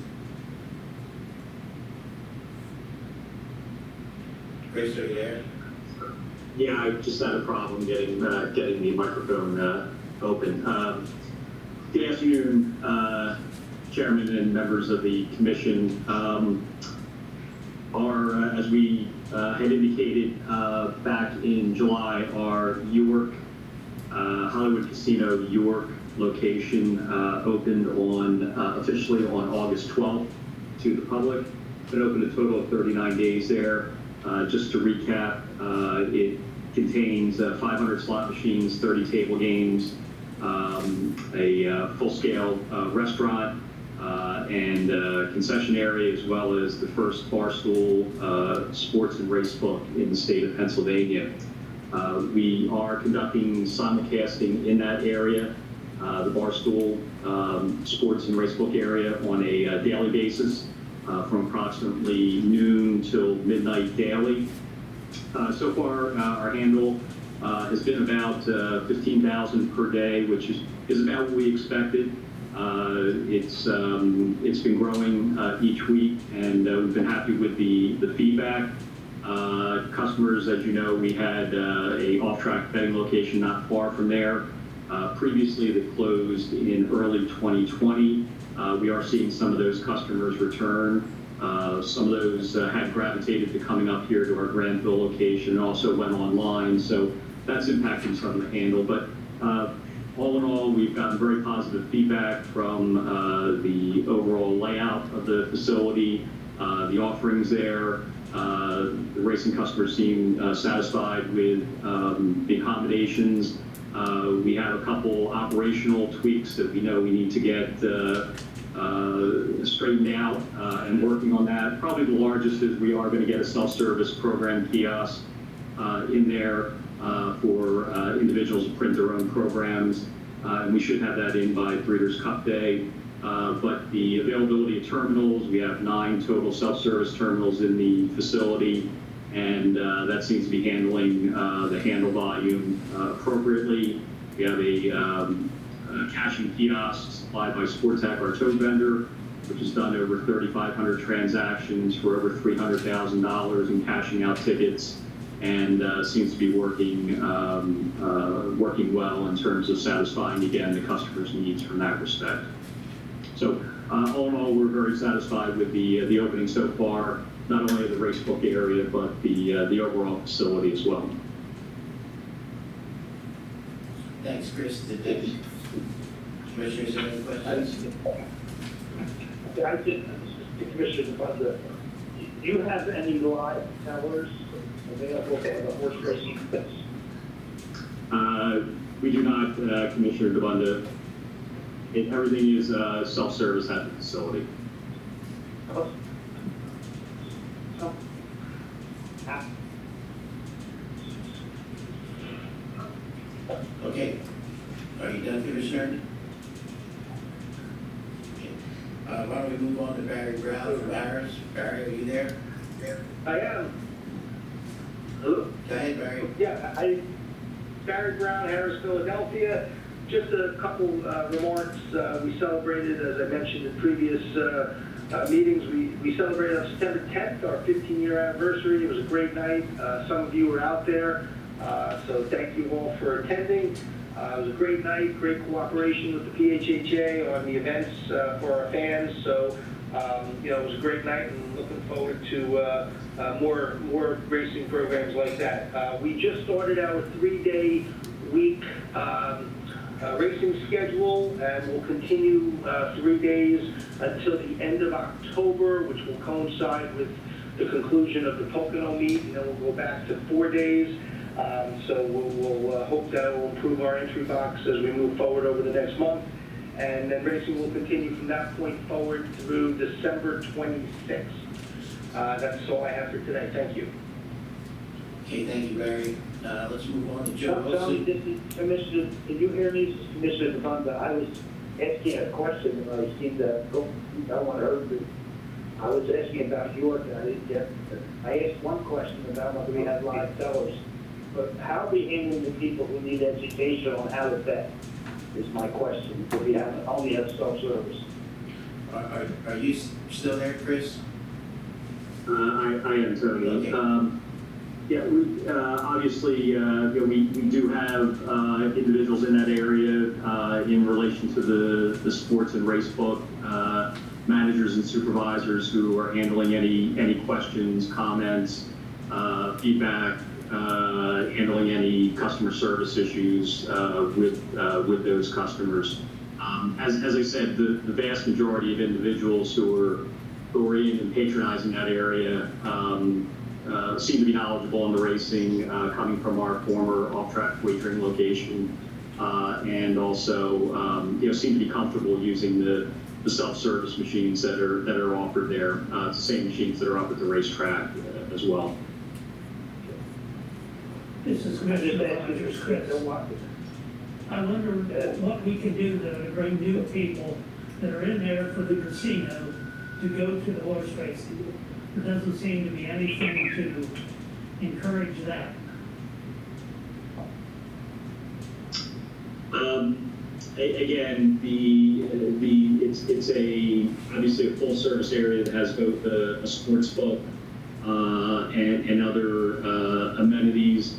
Chris, are you there? Yeah, I just had a problem getting the microphone open. Good afternoon, Chairman and members of the Commission. As we had indicated back in July, our York, Hollywood Casino York location opened officially on August 12th to the public. It opened a total of 39 days there. Just to recap, it contains 500 slot machines, 30 table games, a full-scale restaurant, and concession area, as well as the first Barstool sports and race book in the state of Pennsylvania. We are conducting simulcasting in that area, the Barstool sports and race book area, on a daily basis from approximately noon till midnight daily. So far, our handle has been about 15,000 per day, which is about what we expected. It's been growing each week, and we've been happy with the feedback. Customers, as you know, we had a off-track betting location not far from there. Previously, that closed in early 2020. We are seeing some of those customers return. Some of those had gravitated to coming up here to our Granville location and also went online. So that's impacting some of the handle. But all in all, we've gotten very positive feedback from the overall layout of the facility, the offerings there. The racing customers seem satisfied with the accommodations. We have a couple operational tweaks that we know we need to get straightened out and working on that. Probably the largest is we are going to get a self-service program kiosk in there for individuals to print their own programs. And we should have that in by Breeders' Cup Day. But the availability of terminals, we have 9 total self-service terminals in the facility. and that seems to be handling the handle volume appropriately. We have a cashing kiosk supplied by Sportech, our tote vendor, which has done over 3,500 transactions for over $300,000 in cashing out tickets, and seems to be working well in terms of satisfying, again, the customer's needs from that respect. So all in all, we're very satisfied with the opening so far, not only of the racebook area, but the overall facility as well. Thanks, Chris. Did the commissioners have any questions? I did, Commissioner DeFonda, do you have any live tellers available for the horse racing events? We do not, Commissioner DeBunda. Everything is self-service at the facility. Okay. Are you done, Commissioner? Why don't we move on to Barry Brown from Harris? Barry, are you there? I am. Hello? Go ahead, Barry. Yeah, Barry Brown, Harris, Philadelphia. Just a couple remarks. We celebrated, as I mentioned in previous meetings, we celebrated on September 10th, our 15-year anniversary. It was a great night. Some of you were out there, so thank you all for attending. It was a great night, great cooperation with the PHHA on the events for our fans. So, it was a great night, and looking forward to more racing programs like that. We just started our 3-day week racing schedule, and we'll continue 3 days until the end of October, which will coincide with the conclusion of the Pocono meet, and then we'll go back to 4 days. So we'll hope that will improve our entry box as we move forward over the next month. And then racing will continue from that point forward through December 26th. That's all I have for today. Thank you. Okay, thank you, Barry. Let's move on to Joe Wilson. This is Commissioner, can you hear me? This is Commissioner DeFonda. I was asking a question, and I seemed to no one heard me. I was asking about York, and I didn't get. I asked one question about whether we had live tellers, but how are we handling the people who need education on how to bet? Is my question. Because we only have self-service. Are you still there, Chris? I am, Tony. Okay. Yeah, we obviously we do have individuals in that area in relation to the sports and race book managers and supervisors who are handling any questions, comments, feedback, handling any customer service issues with those customers. As I said, the vast majority of individuals who are in and patronizing that area seem to be knowledgeable in the racing, coming from our former off-track wagering location, and also seem to be comfortable using the self-service machines that are offered there. It's the same machines that are up at the racetrack as well. This is Commissioner Rogers, Chris. I wonder what we can do to bring new people that are in there for the casino to go to the horse racing. There doesn't seem to be anything to encourage that. Again, it's obviously a full service area that has both a sports book and other amenities.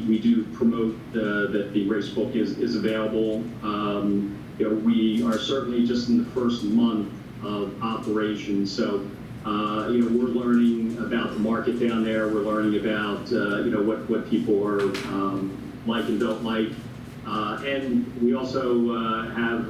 We do promote that the race book is available. We are certainly just in the first month of operation, so we're learning about the market down there. We're learning about what people are like and don't like, and we also have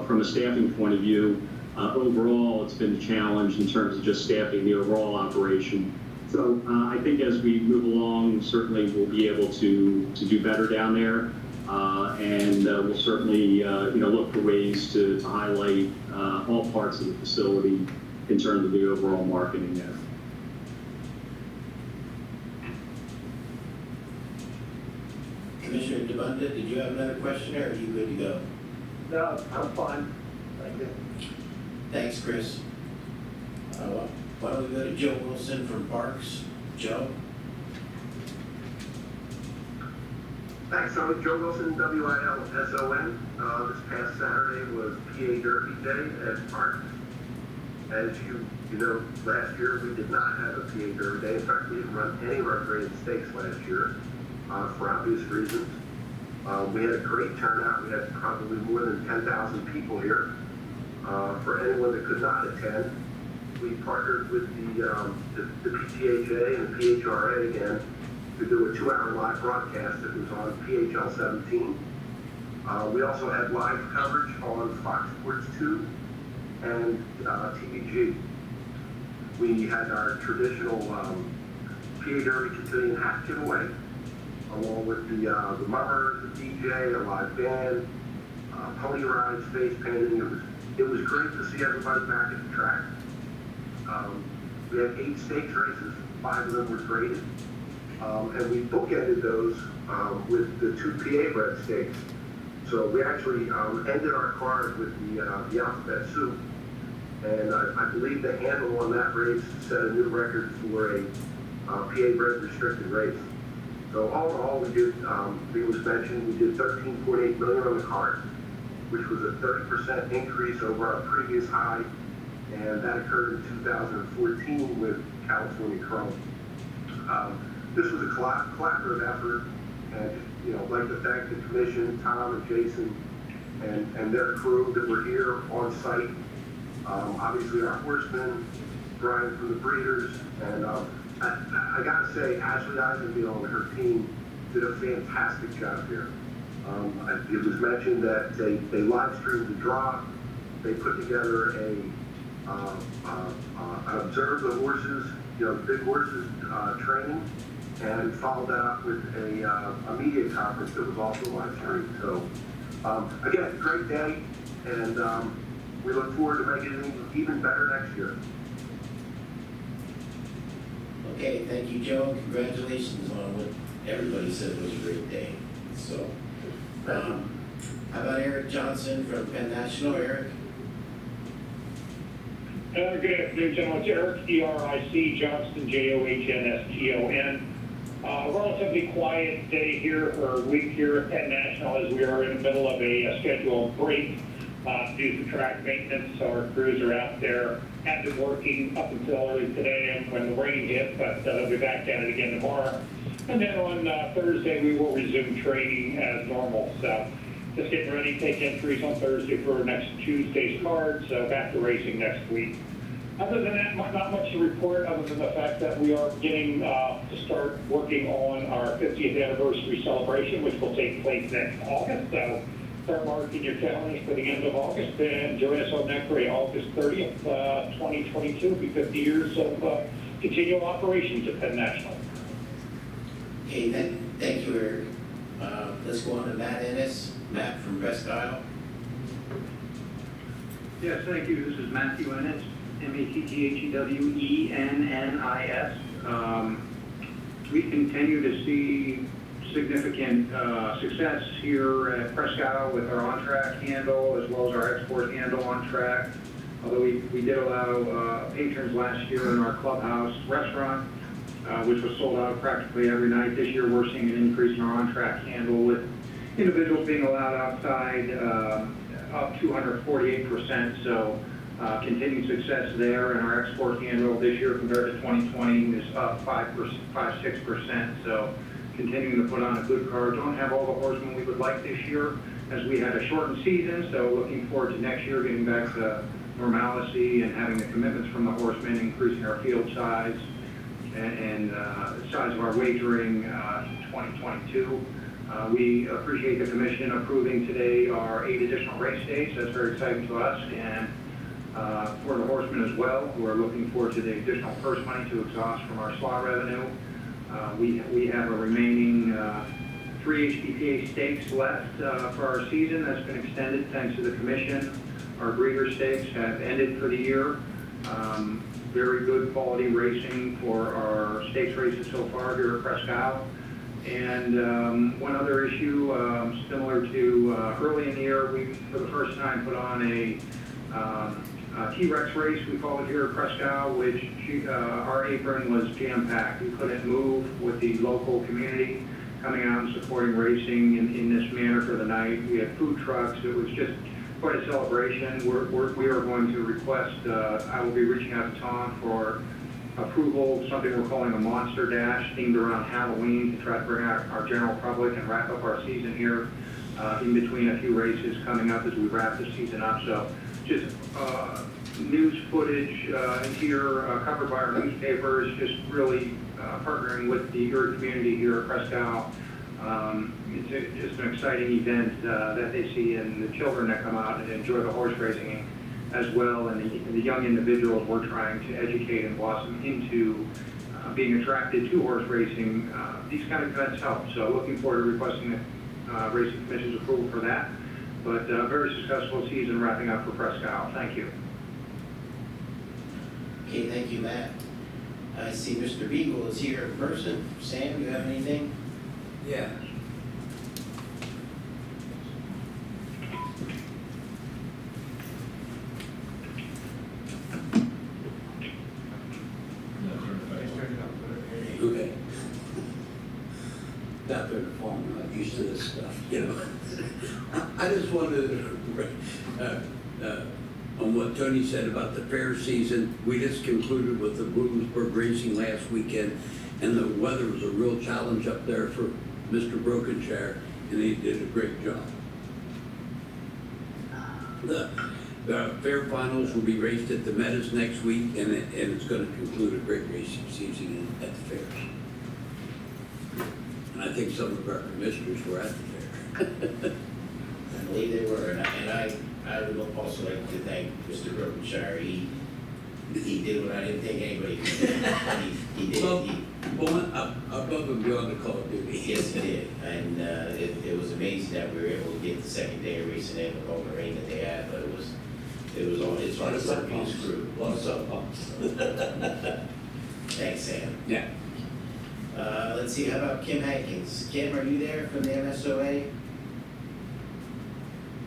from a staffing point of view, overall it's been a challenge in terms of just staffing the overall operation. So I think as we move along, certainly we'll be able to do better down there, and we'll certainly look for ways to highlight all parts of the facility in terms of the overall marketing there. Commissioner DeBunda, did you have another question, or are you good to go? No, I'm fine. Thank you. Thanks, Chris. Why don't we go to Joe Wilson from Parks? Joe? Thanks. So Joe Wilson, WILSON. This past Saturday was PA Derby Day at Parks. As you know, last year we did not have a PA Derby Day. In fact, we didn't run any of our graded stakes last year for obvious reasons. We had a great turnout. We had probably more than 10,000 people here. For anyone that could not attend, we partnered with the PHBA and the PHRA again to do a 2-hour live broadcast that was on PHL 17. We also had live coverage on Fox Sports 2 and TVG. We had our traditional PA Derby Cotillion hat giveaway, along with the mummers, the DJ, a live band, pony rides, face painting. It was great to see everybody back at the track. We had 8 stakes races, 5 of them were graded. And we bookended those with the 2 PA bred stakes. So we actually ended our card with the alphabet soup. And I believe the handle on that race set a new record for a PA bred restricted race. So all in all, we did, it was mentioned, we did $13.8 million on the card, which was a 30% increase over our previous high. And that occurred in 2014 with California Chrome. This was a collaborative effort, and like to thank the commission, Tom and Jason, and their crew that were here on site. Obviously our horsemen, Brian from the breeders, and I gotta say, Ashley Eisenbiel and her team did a fantastic job here. It was mentioned that they live streamed the draw. They put together observe the horses, the big horses training, and followed that up with a media conference that was also live streamed. So again, great day, and we look forward to making it even better next year. Okay, thank you, Joe. Congratulations on what everybody said was a great day. So, how about Eric Johnson from Penn National? Eric? Good afternoon, gentlemen. It's Eric, E-R-I-C, Johnston, J-O-H-N-S-T-O-N. A relatively quiet day here, or week here at Penn National, as we are in the middle of a scheduled break due to track maintenance. So our crews are out there, have been working up until early today and when the rain hit, but they'll be back at it again tomorrow. And then on Thursday, we will resume training as normal. So just getting ready to take entries on Thursday for next Tuesday's card, so back to racing next week. Other than that, not much to report other than the fact that we are beginning to start working on our 50th anniversary celebration, which will take place next August. So start marking your calendars for the end of August and join us on that day, August 30th, 2022. It'll be 50 years of continual operations at Penn National. Okay, thank you, Eric. Let's go on to Matt Ennis. Matt from Presque Isle. Yes, thank you. This is Matthew Ennis, M-A-T-T-H-E-W-E-N-N-I-S. We continue to see significant success here at Presque Isle with our on-track handle as well as our export handle on track. Although we did allow patrons last year in our clubhouse restaurant, which was sold out practically every night. This year we're seeing an increase in our on-track handle with individuals being allowed outside up 248%. So continued success there, and our export handle this year compared to 2020 is up 5-6%. So continuing to put on a good card. Don't have all the horsemen we would like this year as we had a shortened season. So looking forward to next year getting back to normalcy and having the commitments from the horsemen, increasing our field size and the size of our wagering in 2022. We appreciate the commission approving today our 8 additional race days. That's very exciting to us, and for the horsemen as well, who are looking forward to the additional purse money to exhaust from our slot revenue. We have a remaining 3 HPPA stakes left for our season that's been extended thanks to the commission. Our breeder stakes have ended for the year. Very good quality racing for our stakes races so far here at Presque Isle. And one other issue, similar to early in the year, we for the first time put on a T-Rex race, we call it here at Presque Isle, which our apron was jam-packed. We couldn't move with the local community coming out and supporting racing in this manner for the night. We had food trucks. It was just quite a celebration. We are going to request, I will be reaching out to Tom for approval, something we're calling a Monster Dash themed around Halloween to try to bring out our general public and wrap up our season here in between a few races coming up as we wrap the season up. So just news footage here covered by our newspapers, just really partnering with the herd community here at Presque Isle. It's just an exciting event that they see, and the children that come out and enjoy the horse racing as well, and the young individuals we're trying to educate and blossom into being attracted to horse racing. These kind of events help. So looking forward to requesting the Racing Commission's approval for that. But very successful season wrapping up for Presque Isle. Thank you. Okay, thank you, Matt. I see Mr. Beagle is here in person. Sam, you have anything? Yeah. Okay. Not been a farmer, I'm not used to this stuff, you know. I just wanted to, on what Tony said about the fair season, we just concluded with the Williamsburg racing last weekend, and the weather was a real challenge up there for Mr. Brokenshire, and he did a great job. The fair finals will be raced at the Meadows next week, and it's going to conclude a great racing season at the fairs. And I think some of our commissioners were at the fair. I believe they were, and I would also like to thank Mr. Brokenshire. He did what I didn't think anybody could do. He did. Above and beyond the call of duty. Yes, he did. And it was amazing that we were able to get the second day of racing in with all the rain that they had, but it's on the Serbian's crew. A lot of sub bumps. Thanks, Sam. Yeah. Let's see, how about Kim Hankins? Kim, are you there from the MSOA?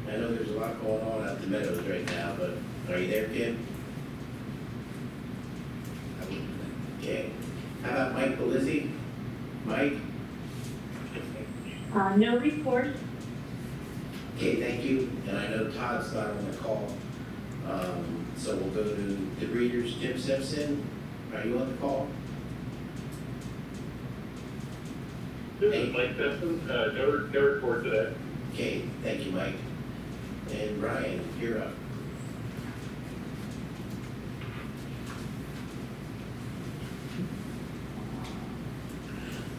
I know there's a lot going on out the Meadows right now, but are you there, Kim? Okay. How about Mike Belizzi? Mike? No report. Okay, thank you. And I know Todd's not on the call. So we'll go to the Breeders. Jim Simpson, are you on the call? This is Mike Simpson. No report today. Okay, thank you, Mike. And Brian, you're up.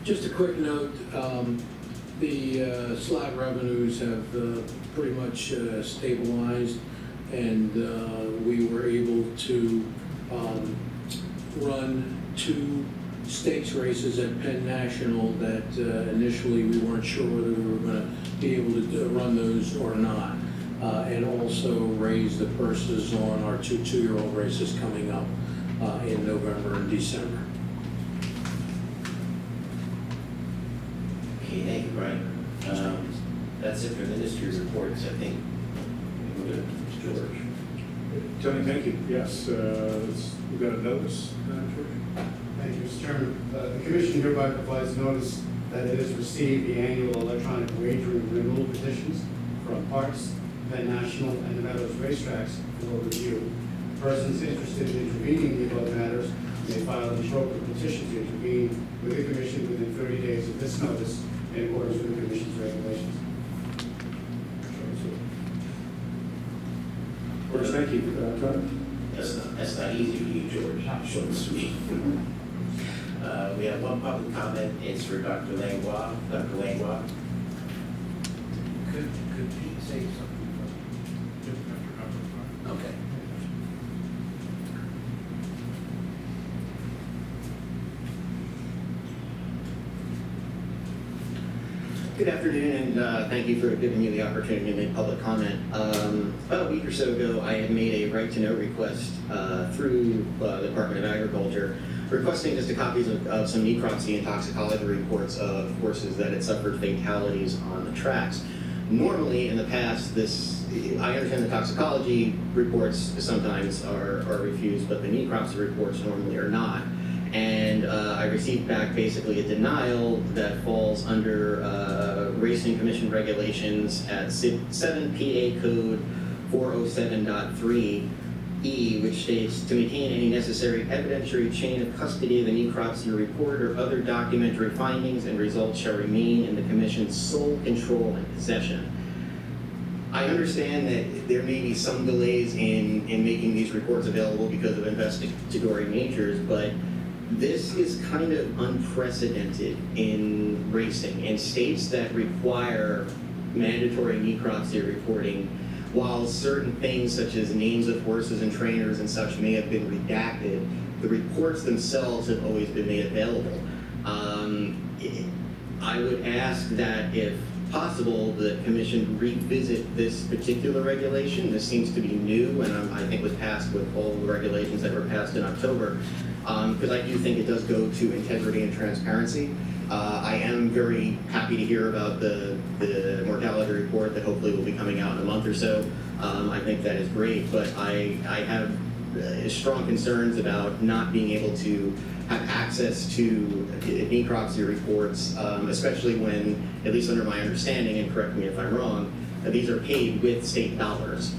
Just a quick note, the slot revenues have pretty much stabilized, and we were able to run 2 stakes races at Penn National that initially we weren't sure whether we were going to be able to run those or not, and also raise the purses on our 2 two-year-old races coming up in November and December. Okay, thank you, Brian. That's it for the industry reports, I think. George. Tony, thank you. Yes, we've got a notice, George. Thank you, Mr. Chairman. The Commission hereby provides notice that it has received the annual electronic wagering renewal petitions from Parks, Penn National, and the Meadows racetracks for review. Persons interested in intervening in the above matters may file an appropriate petition to intervene with the Commission within 30 days of this notice in accordance with the Commission's regulations. Of course, thank you. Tony? That's not easy for you, George. Short and sweet. We have one public comment. It's for Dr. Langlois. Dr. Langlois. Could Pete say something? Okay. Good afternoon, and thank you for giving me the opportunity to make public comment. About a week or so ago, I had made a right-to-know request through the Department of Agriculture, requesting just a copies of some necropsy and toxicology reports of horses that had suffered fatalities on the tracks. Normally, in the past, I understand the toxicology reports sometimes are refused, but the necropsy reports normally are not. And I received back basically a denial that falls under Racing Commission regulations at 7 PA Code 407.3E, which states to maintain any necessary evidentiary chain of custody of the necropsy report or other documentary findings and results shall remain in the Commission's sole control and possession. I understand that there may be some delays in making these reports available because of investigatory natures, but this is kind of unprecedented in racing. In states that require mandatory necropsy reporting, while certain things such as names of horses and trainers and such may have been redacted, the reports themselves have always been made available. I would ask that if possible, the Commission revisit this particular regulation. This seems to be new, and I think was passed with all the regulations that were passed in October, because I do think it does go to integrity and transparency. I am very happy to hear about the mortality report that hopefully will be coming out in a month or so. I think that is great, but I have strong concerns about not being able to have access to necropsy reports, especially when, at least under my understanding, and correct me if I'm wrong, these are paid with state dollars.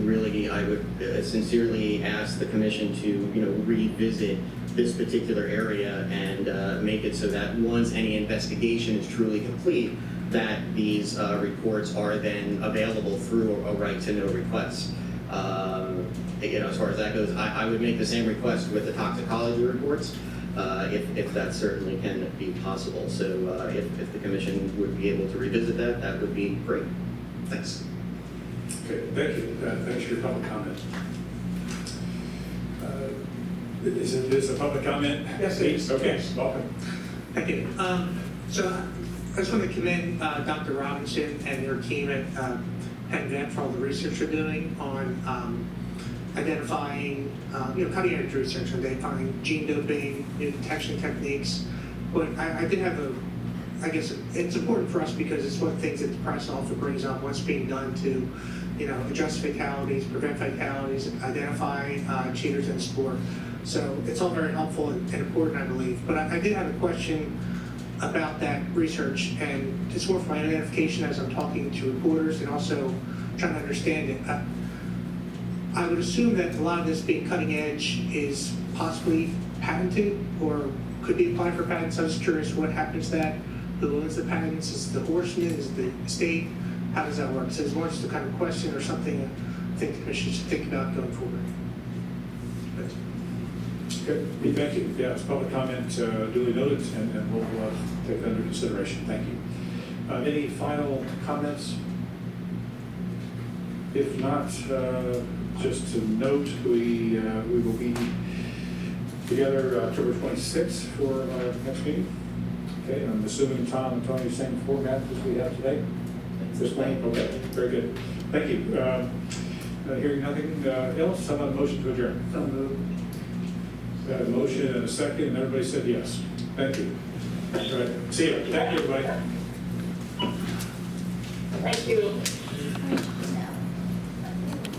Really, I would sincerely ask the Commission to, revisit this particular area and make it so that once any investigation is truly complete, that these reports are then available through a right to know request. As far as that goes, I would make the same request with the toxicology reports, if that certainly can be possible. So if the Commission would be able to revisit that, that would be great. Thanks. Okay, thank you. Thanks for your public comment. Is this a public comment? Yes, it is. Okay, Yes. welcome. Thank you. So I just want to commend Dr. Robinson and your team at PHBA for all the research you're doing on identifying, cutting-edge research, identifying gene doping, new detection techniques. But I did have I guess it's important for us because it's one of the things that the press often brings up, what's being done to, address fatalities, prevent fatalities, identify cheaters in sport. So it's all very helpful and important, I believe. But I did have a question about that research, and it's more for my identification as I'm talking to reporters and also trying to understand it. I would assume that a lot of this being cutting edge is possibly patented or could be applied for patents. I was curious what happens to that. Who owns the patents? Is it the horseman? Is it the state? How does that work? So it's more just a kind of question or something I think the Commission should think about going forward. Good. Thank you. Yeah, it's public comment duly noted, and we'll take that under consideration. Thank you. Any final comments? If not, just to note, we will be together October 26th for our next meeting. Okay, I'm assuming Tom and Tony, same format as we have today? This way? Okay, very good. Thank you. Hearing nothing else, how about a motion to adjourn? So moved. Got a motion and a second, and everybody said yes. Thank you. All right, see you. Thank you, everybody. Thank you.